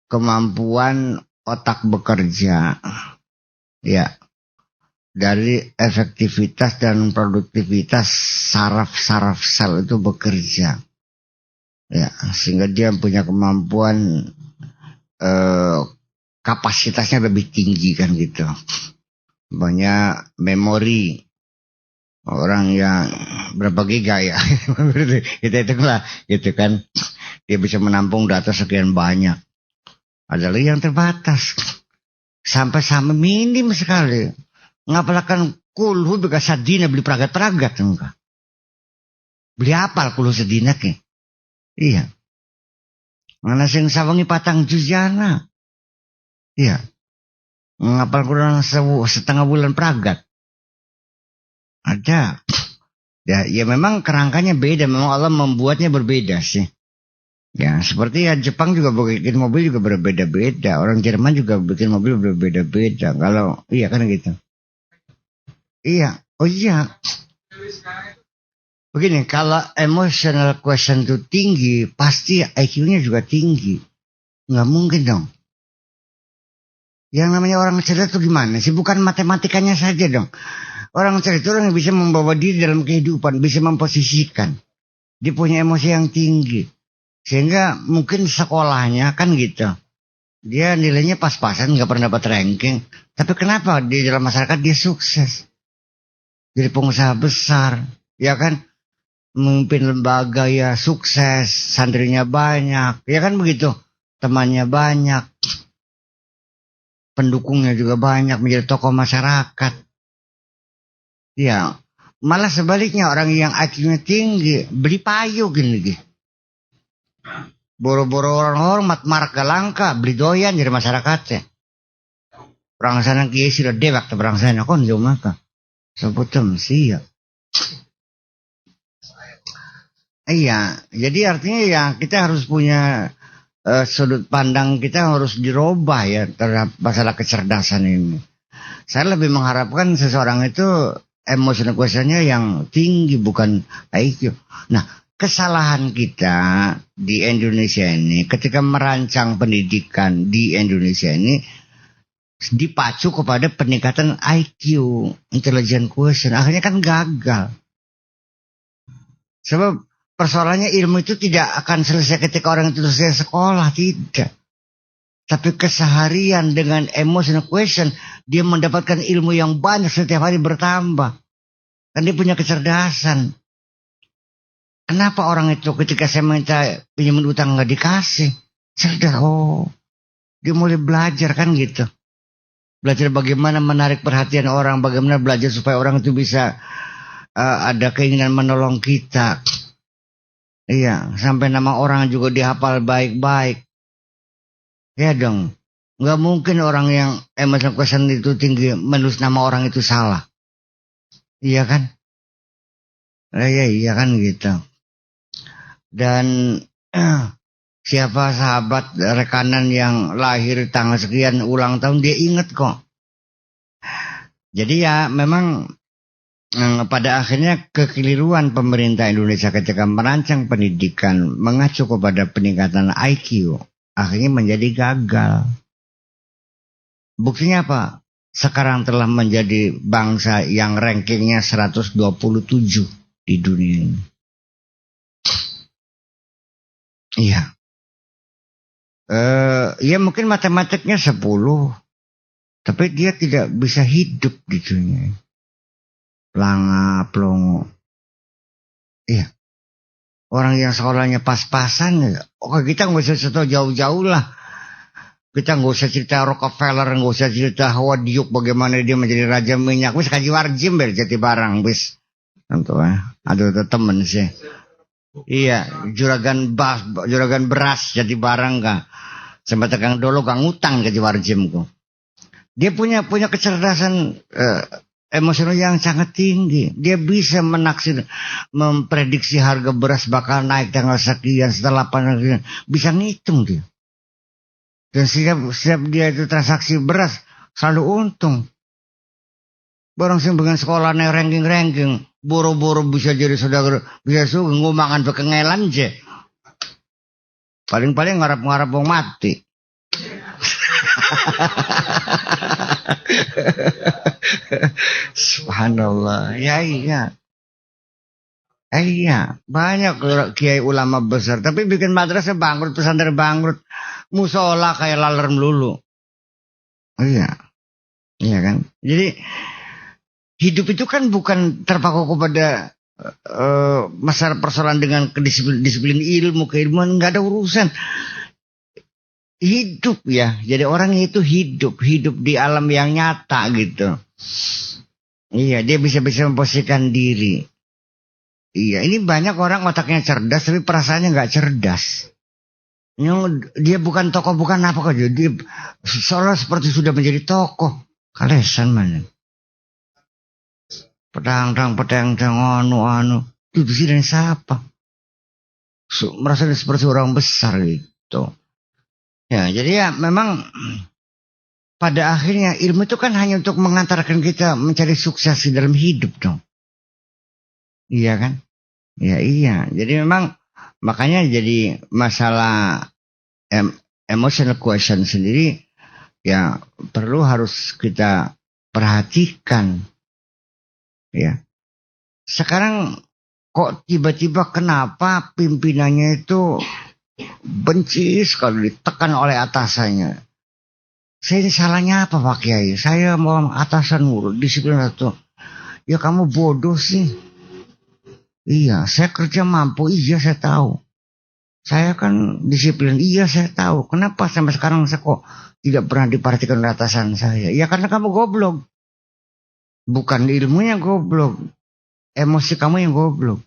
kemampuan otak bekerja. Ya. Dari efektivitas dan produktivitas saraf-saraf sel itu bekerja. Ya, sehingga dia punya kemampuan kapasitasnya lebih tinggi kan gitu. Banyak memori orang yang berapa giga ya. Kita itulah gitu kan. Dia bisa menampung data sekian banyak. Adalah yang terbatas. Sampai minim sekali. Ngapalakan kulhu bega sadina beli peragat-peragat enggak. Beli apal kulhu sedina ke? Iya. Mana sing sawangi patang juzana. Iya. Ngapal kurang setengah bulan peragat. Ada. Ya memang kerangkanya beda. Memang Allah membuatnya berbeda sih. Ya seperti ya Jepang juga bikin mobil juga berbeda-beda. Orang Jerman juga bikin mobil berbeda-beda. Kalau iya kan gitu. Iya. Oh iya. Begini, kalau emotional question itu tinggi, pasti IQ-nya juga tinggi. Nggak mungkin dong. Yang namanya orang cerdas itu gimana sih? Bukan matematikanya saja dong. Orang cerdas itu orang yang bisa membawa diri dalam kehidupan, bisa memposisikan. Dia punya emosi yang tinggi. Sehingga mungkin sekolahnya kan gitu. Dia nilainya pas-pasan, nggak pernah dapat ranking. Tapi kenapa di dalam masyarakat dia sukses? Jadi pengusaha besar, ya kan? Memimpin lembaga ya sukses, santrinya banyak, ya kan begitu, temannya banyak, pendukungnya juga banyak, menjadi tokoh masyarakat. Ya, malah sebaliknya orang yang IQ-nya tinggi beli payu gini. Boro-boro orang hormat, marga langka, beli doyan jadi masyarakatnya. Perang sana kiai sudah dewak ke perang sana kon maka sebutem sih ya. Iya, jadi artinya ya kita harus punya sudut pandang kita harus dirubah ya terhadap masalah kecerdasan ini. Saya lebih mengharapkan seseorang itu emotional quotient-nya yang tinggi bukan IQ. Nah, kesalahan kita di Indonesia ini ketika merancang pendidikan di Indonesia ini dipacu kepada peningkatan IQ, intelligent quotient. Akhirnya kan gagal. Sebab persoalannya ilmu itu tidak akan selesai ketika orang itu selesai sekolah, tidak. Tapi keseharian dengan emotional quotient, dia mendapatkan ilmu yang banyak setiap hari bertambah. Dan dia punya kecerdasan. Kenapa orang itu ketika saya minta pinjaman utang nggak dikasih? Cerdas, dia mulai belajar kan gitu. Belajar bagaimana menarik perhatian orang, bagaimana belajar supaya orang itu bisa ada keinginan menolong kita. Iya, sampai nama orang juga dihafal baik-baik. Ya dong, nggak mungkin orang yang emotional quotient itu tinggi menulis nama orang itu salah. Iya kan? Iya kan gitu. Dan siapa sahabat rekanan yang lahir tanggal sekian ulang tahun dia ingat kok. Jadi ya memang pada akhirnya kekeliruan pemerintah Indonesia ketika merancang pendidikan mengacu kepada peningkatan IQ akhirnya menjadi gagal. Buktinya apa? Sekarang telah menjadi bangsa yang rankingnya 127 di dunia ini. Iya. Ya mungkin matematiknya 10. Tapi dia tidak bisa hidup di dunia ini. Pelanga, pelongo. Iya. Orang yang sekolahnya pas-pasan, kita nggak usah cerita jauh-jauh lah. Kita nggak usah cerita Rockefeller, nggak usah cerita Howard Duke bagaimana dia menjadi raja minyak. Wis kaji warjim Jati Barang, wis. Tentu ada temen sih. Iya, juragan beras Jati Barang kah. Sampai tegang dulu kang ngutang kaji warjim kok. Dia punya kecerdasan emosional yang sangat tinggi. Dia bisa memprediksi harga beras bakal naik tanggal sekian setelah panen, bisa ngitung dia. Dan setiap dia itu transaksi beras selalu untung. Barang sing dengan sekolahnya ranking, boro-boro bisa jadi saudagar, bisa ngumangan bekengelan aja. Paling-paling ngarap-ngarap wong mati. Subhanallah. Ya iya. Iya, banyak kiai ulama besar tapi bikin madrasah bangkrut, pesantren bangkrut, musola kayak laler melulu. Iya. Iya kan? Jadi hidup itu kan bukan terpaku kepada masalah persoalan dengan disiplin ilmu, keilmuan, enggak ada urusan. Hidup ya, jadi orang itu hidup di alam yang nyata gitu. Iya, dia bisa memposisikan diri. Iya, ini banyak orang otaknya cerdas tapi perasaannya nggak cerdas. Dia bukan tokoh, bukan apa kok, jadi seolah seperti sudah menjadi tokoh. Kalesan mana? Pedang, anu, itu sih dari siapa? Merasa seperti orang besar gitu. Ya, jadi ya memang pada akhirnya ilmu itu kan hanya untuk mengantarkan kita mencari sukses di dalam hidup dong. Iya kan? Ya iya. Jadi memang makanya jadi masalah emotional quotient sendiri ya perlu harus kita perhatikan. Ya. Sekarang kok tiba-tiba kenapa pimpinannya itu benci sekali ditekan oleh atasannya. Saya ini salahnya apa Pak Kiai? Saya mau atasan ngurus disiplin itu. Ya kamu bodoh sih. Iya, saya kerja mampu. Iya, saya tahu. Saya kan disiplin. Iya, saya tahu. Kenapa sampai sekarang saya kok tidak pernah diperhatikan oleh atasan saya? Ya karena kamu goblok. Bukan ilmunya goblok. Emosi kamu yang goblok.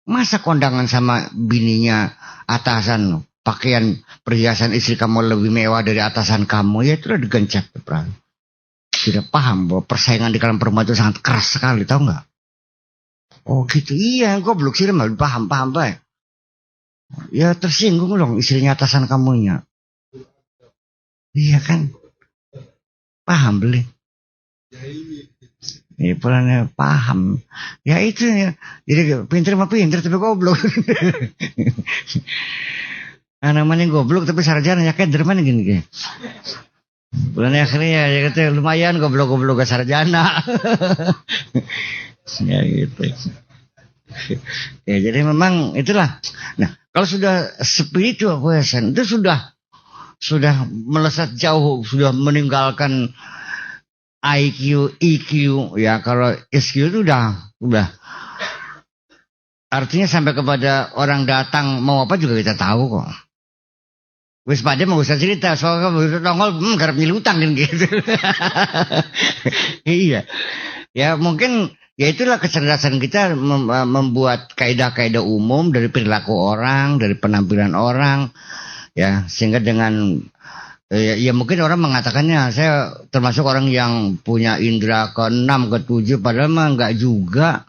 Masa kondangan sama bininya atasan, pakaian perhiasan istri kamu lebih mewah dari atasan kamu, ya itulah digencet. Tidak paham bahwa persaingan di kalangan perempuan itu sangat keras sekali, tahu nggak? Oh gitu, iya, goblok sih, malah paham baik. Ya tersinggung dong istrinya atasan kamunya. Iya kan? Paham beli. Ya, pelannya paham. Ya itu ya. Jadi pinter mah pinter tapi goblok. Nah, namanya goblok tapi sarjana ya kayak mana gini. Bulan akhirnya ya kata lumayan goblok-goblok ke sarjana. Ya gitu. Ya jadi memang itulah. Nah, kalau sudah spiritual quotient itu sudah melesat jauh, sudah meninggalkan IQ, EQ ya. Kalau SQ itu udah artinya sampai kepada orang datang mau apa juga kita tahu kok. Wis pada mau usah cerita soalnya begitu nongol garap nyilutang kan gitu. Iya. Ya mungkin ya itulah kecerdasan kita membuat kaidah-kaidah umum dari perilaku orang, dari penampilan orang ya sehingga dengan ya mungkin orang mengatakannya saya termasuk orang yang punya indera ke-6 ke-7 padahal mah enggak juga.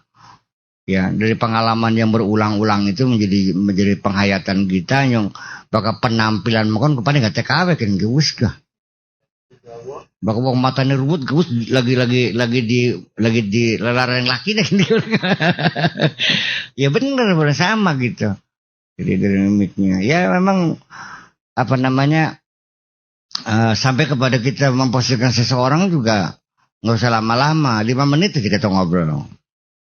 Ya, dari pengalaman yang berulang-ulang itu menjadi penghayatan kita yang bakal penampilan makan kepada nggak TKW kan gewus kah. Bakal wong matanya rubut gewus lagi di lelaran laki nih. Ya benar sama gitu. Jadi dinamiknya. Ya memang apa namanya sampai kepada kita memposisikan seseorang juga nggak usah lama-lama 5 menit aja kita ngobrol.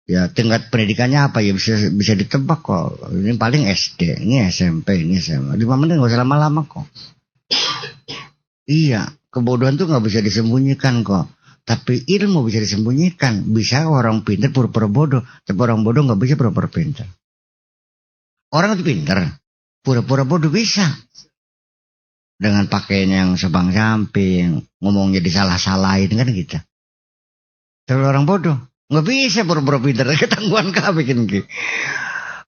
Ya tingkat pendidikannya apa ya bisa ditebak kok. Ini paling SD, ini SMP, ini SMA. 5 menit nggak usah lama-lama kok. Iya, kebodohan tuh nggak bisa disembunyikan kok. Tapi ilmu bisa disembunyikan. Bisa orang pintar pura-pura bodoh, tapi orang bodoh nggak bisa pura-pura pintar. Orang itu pintar, pura-pura bodoh bisa. Dengan pakaian yang sebang samping, ngomongnya disalah-salahin kan gitu. Tapi orang bodoh nggak bisa pura-pura pintar, ketangguhan kabeh bikin gitu.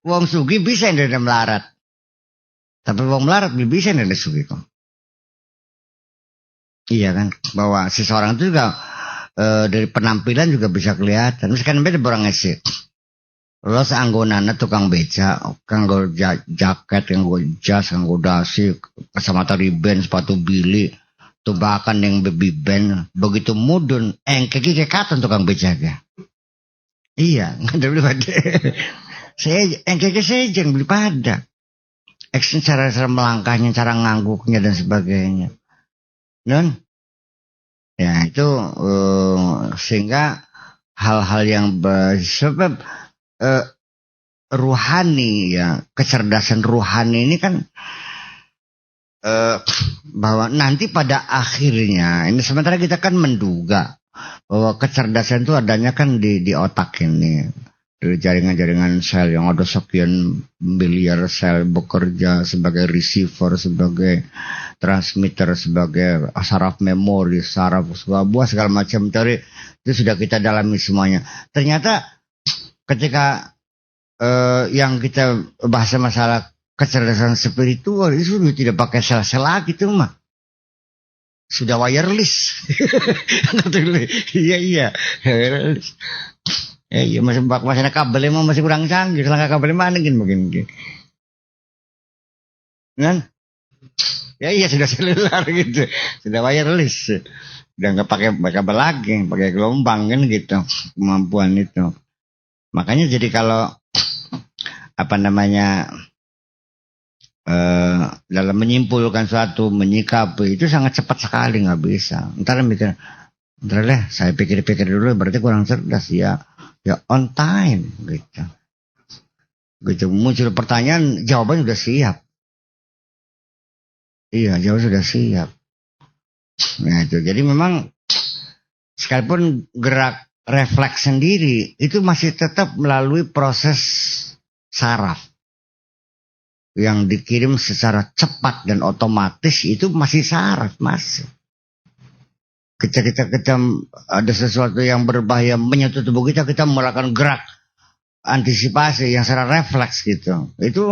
Wong sugi bisa yang melarat. Tapi wong melarat bisa yang sugi kok. Iya kan, bahwa seseorang itu juga dari penampilan juga bisa kelihatan. Misalkan beda orang ngasih. Lo seanggonana tukang beca, kanggo jaket, kanggo jas, kanggo dasi, kacamata riben, sepatu bili, tubakan yang baby band, begitu mudun, engkeki kekatan tukang beca ya. Iya, nggak ada beli pada. Engkeki saya jangan beli pada. Action cara melangkahnya, cara ngangguknya dan sebagainya. Non, ya itu sehingga hal-hal yang sebab ruhani ya, kecerdasan ruhani ini kan bahwa nanti pada akhirnya ini sementara kita kan menduga bahwa kecerdasan itu adanya kan di otak ini, dari jaringan-jaringan sel yang ada sekian miliar sel bekerja sebagai receiver, sebagai transmitter, sebagai saraf memori, saraf buah segala macam dari itu sudah kita dalami semuanya. Ternyata ketika yang kita bahas masalah kecerdasan spiritual itu sudah tidak pakai sel-sel lagi tuh mah. Sudah wireless. Iya. Wireless. Iya masih kabel emang masih kurang canggih. Selangkah kabel mana mungkin. Kan? Ya iya sudah seluler gitu. Sudah wireless. Udah nggak pakai kabel lagi, pakai gelombang kan gitu kemampuan itu. Makanya jadi kalau apa namanya dalam menyimpulkan suatu menyikapi itu sangat cepat sekali nggak bisa. Ntar deh saya pikir-pikir dulu berarti kurang cerdas ya on time gitu muncul pertanyaan jawaban sudah siap. Iya jawab sudah siap. Nah itu jadi memang sekalipun gerak refleks sendiri itu masih tetap melalui proses saraf yang dikirim secara cepat dan otomatis itu masih saraf masih. Ketika kita ada sesuatu yang berbahaya menyentuh tubuh kita melakukan gerak antisipasi yang secara refleks gitu. Itu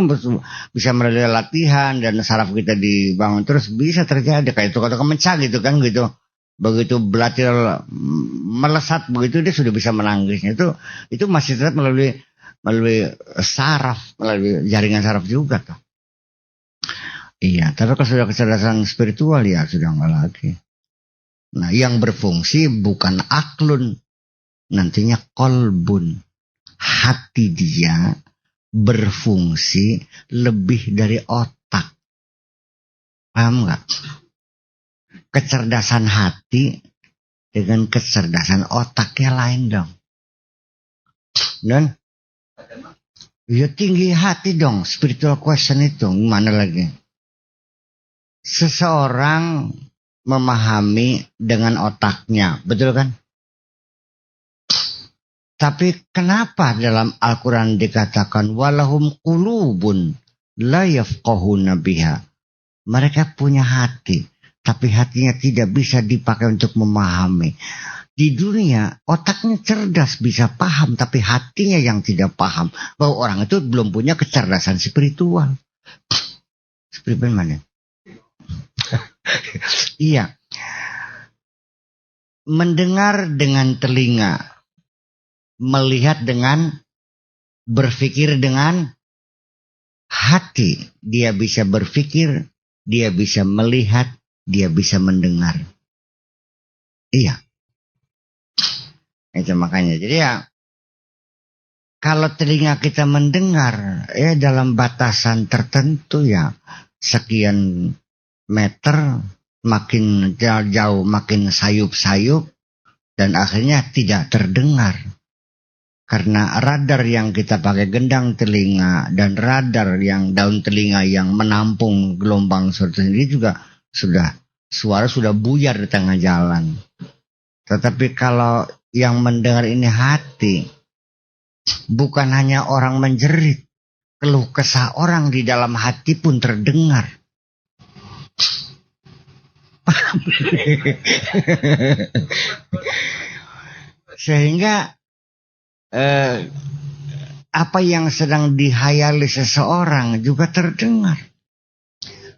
bisa melalui latihan dan saraf kita dibangun terus bisa terjadi kayak itu kata mencah gitu kan gitu. Begitu belatil melesat begitu dia sudah bisa menangisnya itu masih tetap melalui saraf, melalui jaringan saraf juga tuh. Iya, tapi kalau sudah kecerdasan spiritual ya sudah enggak lagi. Nah, yang berfungsi bukan aklun, nantinya kolbun. Hati dia berfungsi lebih dari otak. Paham nggak? Kecerdasan hati dengan kecerdasan otaknya lain dong. Dan ya tinggi hati dong, spiritual question itu. Gimana lagi? Seseorang memahami dengan otaknya, betul kan? Tapi kenapa dalam Al-Quran dikatakan walahum qulubun la yafqahuna biha? Mereka punya hati, tapi hatinya tidak bisa dipakai untuk memahami. Di dunia otaknya cerdas, bisa paham, tapi hatinya yang tidak paham. Bahwa orang itu belum punya kecerdasan spiritual. Spiritual mana? Iya. Mendengar dengan telinga, melihat dengan, berpikir dengan hati. Dia bisa berpikir, dia bisa melihat, dia bisa mendengar. Iya. Itu makanya. Jadi ya, kalau telinga kita mendengar, ya dalam batasan tertentu ya, sekian meter, makin jauh makin sayup-sayup, dan akhirnya tidak terdengar. Karena radar yang kita pakai gendang telinga dan radar yang daun telinga yang menampung gelombang suara sendiri juga suara sudah buyar di tengah jalan. Tetapi kalau yang mendengar ini hati, bukan hanya orang menjerit, keluh kesah orang di dalam hati pun terdengar. Sehingga apa yang sedang dihayali seseorang juga terdengar.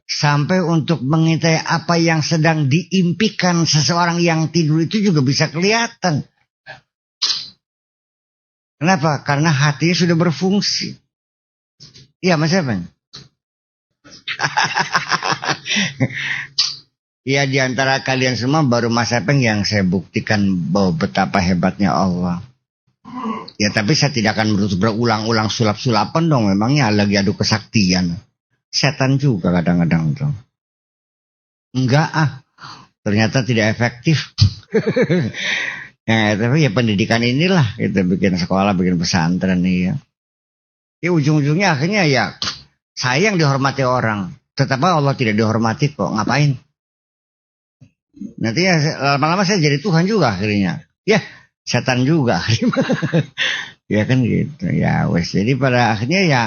Sampai untuk mengintai apa yang sedang diimpikan seseorang yang tidur itu juga bisa kelihatan. Kenapa? Karena hatinya sudah berfungsi. Iya, Mas Evan. Ya, di antara kalian semua baru Mas Evan yang saya buktikan bahwa betapa hebatnya Allah. Ya, tapi saya tidak akan berulang-ulang sulap-sulapan dong. Memangnya lagi adu kesaktian. Setan juga kadang-kadang tuh. Enggak ternyata tidak efektif. Ya, tapi ya pendidikan inilah kita bikin sekolah, bikin pesantren nih ya. Ya ujung-ujungnya akhirnya ya saya yang dihormati orang, tetapi Allah tidak dihormati kok. Ngapain? Nanti ya lama-lama saya jadi Tuhan juga akhirnya. Ya, setan juga. Ya kan gitu. Ya wes. Jadi pada akhirnya ya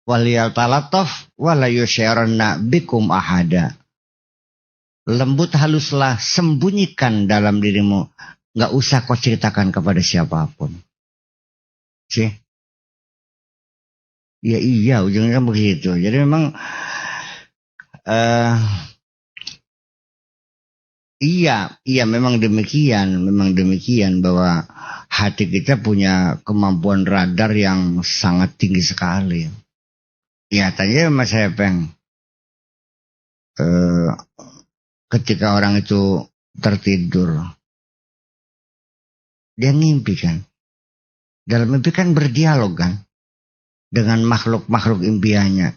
waliyal talatuf wala yusyaranna bikum ahada. Lembut haluslah, sembunyikan dalam dirimu. Gak usah kau ceritakan kepada siapapun. Sih? Ya iya, ujungnya kan begitu. Jadi memang iya memang demikian bahwa hati kita punya kemampuan radar yang sangat tinggi sekali. Ya tanya Mas Hepeng, ketika orang itu tertidur, dia ngimpi kan. Dalam mimpi kan berdialog kan dengan makhluk-makhluk impiannya.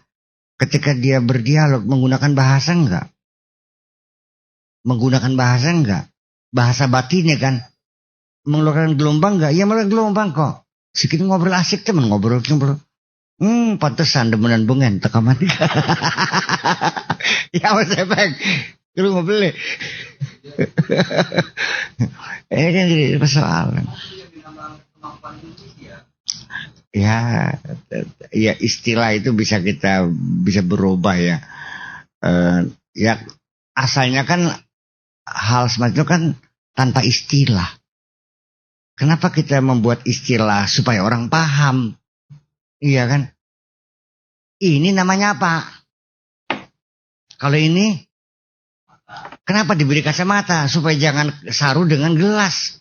Ketika dia berdialog menggunakan bahasa enggak? Menggunakan bahasa enggak? Bahasa batinnya kan. Mengeluarkan gelombang enggak? Ya mengeluarkan gelombang kok. Sedikit ngobrol asik teman ngobrol. Pantesan demenan bengen tekaman. Ya Mas Epeng, lu mau beli? Ini kan jadi persoalan. Ya istilah itu bisa berubah ya. Ya asalnya kan hal semacam itu kan tanpa istilah. Kenapa kita membuat istilah supaya orang paham? Iya kan? Ini namanya apa? Kalau ini, kenapa diberi kacamata? Supaya jangan saru dengan gelas.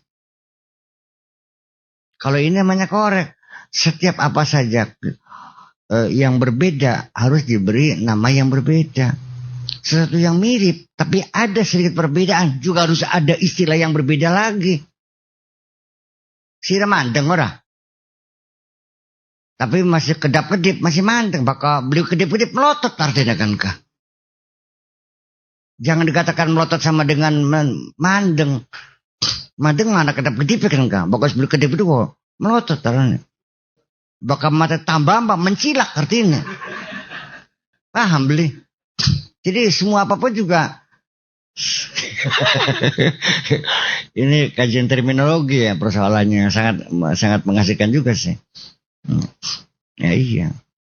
Kalau ini namanya korek. Setiap apa saja yang berbeda harus diberi nama yang berbeda. Sesuatu yang mirip, tapi ada sedikit perbedaan, juga harus ada istilah yang berbeda lagi. Sira mandeng ora. Tapi masih kedap-kedip, masih mandeng. Bakal beliau kedip-kedip melotot artinya kan kah. Jangan dikatakan melotot sama dengan mandeng. Mandeng mana kedap-kedip kan kah. Bakal beliau kedip-kedip kok melotot artinya. Bakal mata tambah mencilak artinya. Paham beli. Jadi semua apapun juga. Ini kajian terminologi ya persoalannya. Sangat mengasihkan juga sih. Ya iya.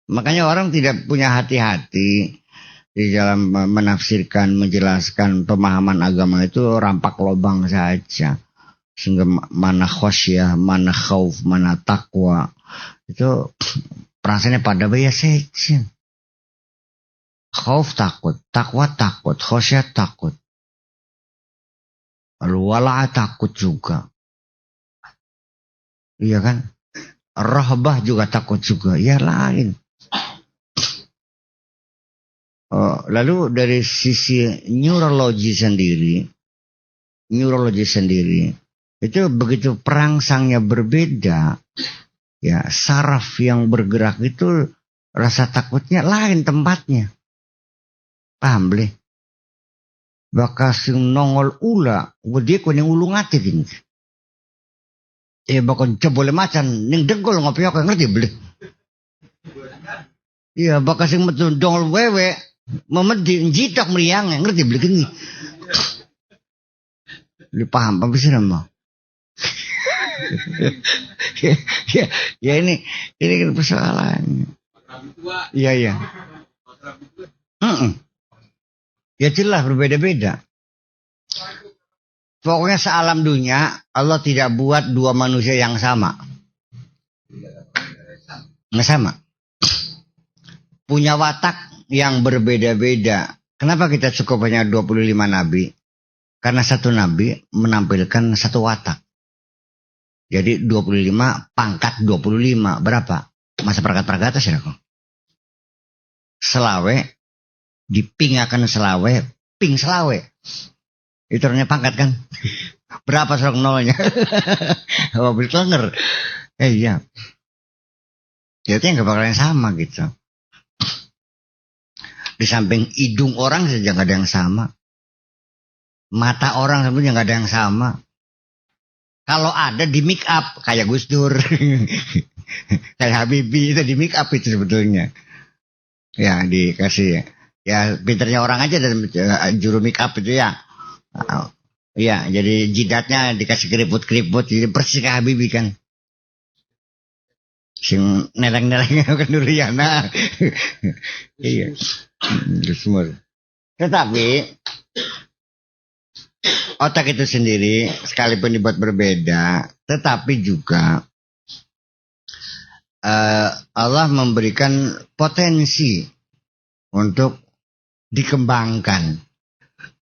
Makanya orang tidak punya hati-hati di dalam menafsirkan, menjelaskan pemahaman agama itu rampak lubang saja. Sehingga mana khosyah, mana khauf, mana takwa. Itu perasaannya pada biasa saja. Khauf takut, takwa takut, khosyah takut. Wala' takut juga. Iya kan? Rahbah juga takut juga. Ya lain. Lalu dari sisi neurologi sendiri, itu begitu perangsangnya berbeda, ya saraf yang bergerak itu rasa takutnya lain tempatnya. Paham boleh? Bakal nongol ula, dia kuning ulu ngati gini. Bakal jebole macan ning dengkul ngopiok ngerti boleh? Iya bakal sing metu dongol wewe memedi jidak meriang ngerti boleh gini. Lu paham apa sih nama? ya ini kan persoalannya. Iya. Ya jelas berbeda-beda. Pokoknya sealam dunia Allah tidak buat dua manusia yang sama. Nggak sama. Punya watak yang berbeda-beda. Kenapa kita cukup hanya 25 nabi? Karena satu nabi menampilkan satu watak. Jadi 25 pangkat 25 berapa? Masa perangkat atas ya kok. Selawe dipingakan selawe, ping selawe. Itu orangnya pangkat kan? Berapa serong nolnya? Oh, berkenger. Iya. Jadi yang bakalan sama gitu. Di samping hidung orang saja nggak ada yang sama. Mata orang sebenarnya nggak ada yang sama. Kalau ada di make up kayak Gus Dur, kayak Habibie itu di make up itu sebetulnya. Ya dikasih. Ya pinternya orang aja dan juru make up itu ya. Iya, jadi jidatnya dikasih keriput-keriput, jadi bersih kayak Habibie kan. Sing neleng-neleng kan dulu ya, nah. Iya. Semua. Tetapi otak itu sendiri sekalipun dibuat berbeda, tetapi juga Allah memberikan potensi untuk dikembangkan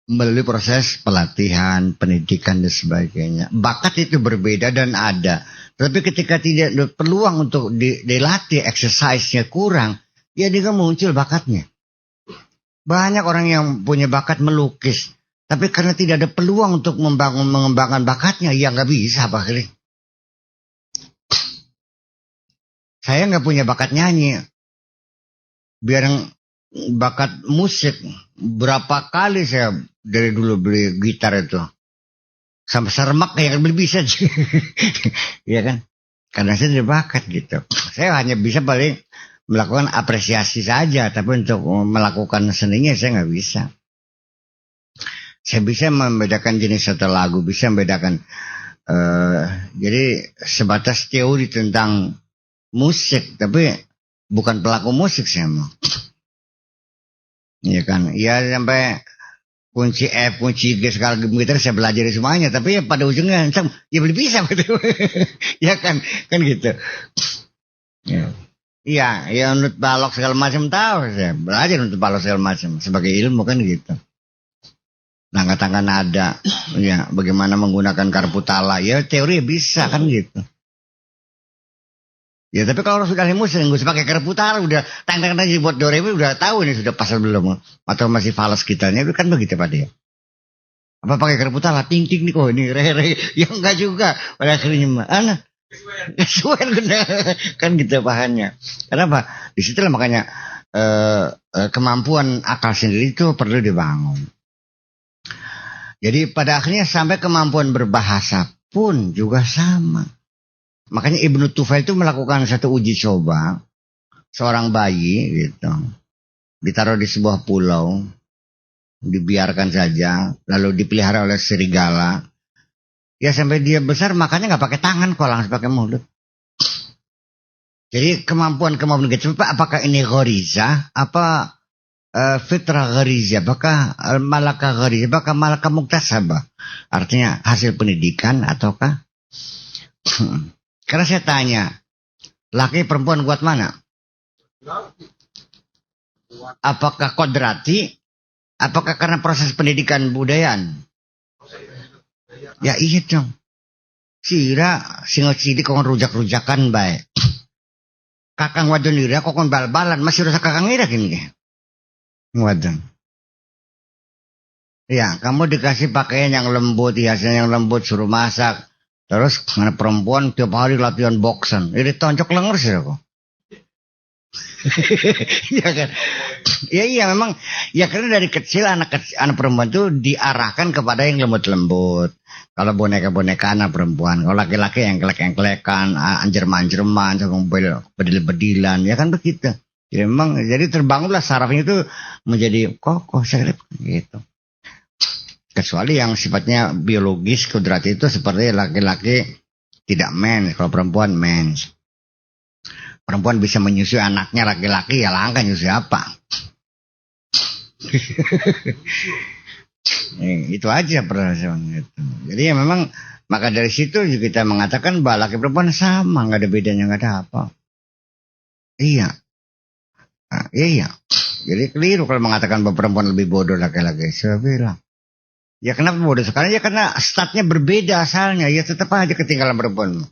melalui proses pelatihan, pendidikan dan sebagainya. Bakat itu berbeda dan ada. Tapi ketika tidak ada peluang untuk dilatih, exercise-nya kurang, ya dia muncul bakatnya. Banyak orang yang punya bakat melukis, tapi karena tidak ada peluang untuk mengembangkan bakatnya, ya nggak bisa Pak Kri. Saya nggak punya bakat nyanyi. Biar bakat musik, berapa kali saya dari dulu beli gitar itu sampai seremak kayak beli bisa. Iya kan, karena saya tidak bakat gitu. Saya hanya bisa paling melakukan apresiasi saja, tapi untuk melakukan seninya saya nggak bisa. Saya bisa membedakan jenis satu lagu, bisa membedakan jadi sebatas teori tentang musik, tapi bukan pelaku musik saya mau. Iya kan, ya sampai kunci F, kunci G segala gitar saya belajar semuanya, tapi ya pada ujungnya ya belum bisa betul. Ya kan gitu. Ya. Iya, ya unut balok segala macam tahu saya belajar unut balok segala macam sebagai ilmu kan gitu. Tangga-tangga nada, ya bagaimana menggunakan karputala, ya teori bisa kan gitu. Ya tapi kalau sudah musik nggak usah pakai karputala, udah tang-tang aja buat do re mi udah tahu ini sudah pasal belum atau masih falas gitarnya itu kan begitu Pak dia. Apa pakai karputala ting ting nih kok ini re re, ya enggak juga pada akhirnya mah. Kesuwen benar. Kan gitu bahannya. Kenapa? Di situlah makanya kemampuan akal sendiri itu perlu dibangun. Jadi pada akhirnya sampai kemampuan berbahasa pun juga sama. Makanya Ibnu Tufail itu melakukan satu uji coba. Seorang bayi gitu. Ditaruh di sebuah pulau. Dibiarkan saja. Lalu dipelihara oleh serigala. Ya sampai dia besar makannya nggak pakai tangan kok, langsung pakai mulut. Jadi kemampuan gitu. Apakah ini ghoriza? Apa fitrah ghariza, apakah malakah ghariza, apakah malakah muktasabah, artinya hasil pendidikan ataukah karena saya tanya laki perempuan kuat mana, apakah kodrati, apakah karena proses pendidikan budayaan? Ya iya dong, sira singot sidik kon rujak-rujakan baik kakang wadon ira kokon bal-balan masih rasa kakang ira gini. Waduh. Ya, kamu dikasih pakaian yang lembut, hiasan yang lembut, suruh masak. Terus mana perempuan tiap hari latihan boxan. Ini tonjok lenger sih aku. Iya kan? Ya iya memang. Ya karena dari kecil anak perempuan itu diarahkan kepada yang lembut-lembut. Kalau boneka-boneka anak perempuan. Kalau laki-laki yang kelek-kelekan, anjer-manjerman, bedil-bedilan. Ya kan begitu. Ya memang jadi terbangunlah sarafnya itu menjadi kokoh serip gitu. Kecuali yang sifatnya biologis kodrat itu seperti laki-laki tidak mens, kalau perempuan mens. Perempuan bisa menyusui anaknya, laki-laki ya langka nyusui apa? Itu aja perasaan itu. Jadi ya memang maka dari situ kita mengatakan bahwa laki perempuan sama, nggak ada bedanya, nggak ada apa. Iya. Nah, iya. Jadi keliru kalau mengatakan bahwa perempuan lebih bodoh laki-laki. Saya bilang. Ya kenapa bodoh sekarang? Ya karena statnya berbeda asalnya. Ya tetap aja ketinggalan perempuan.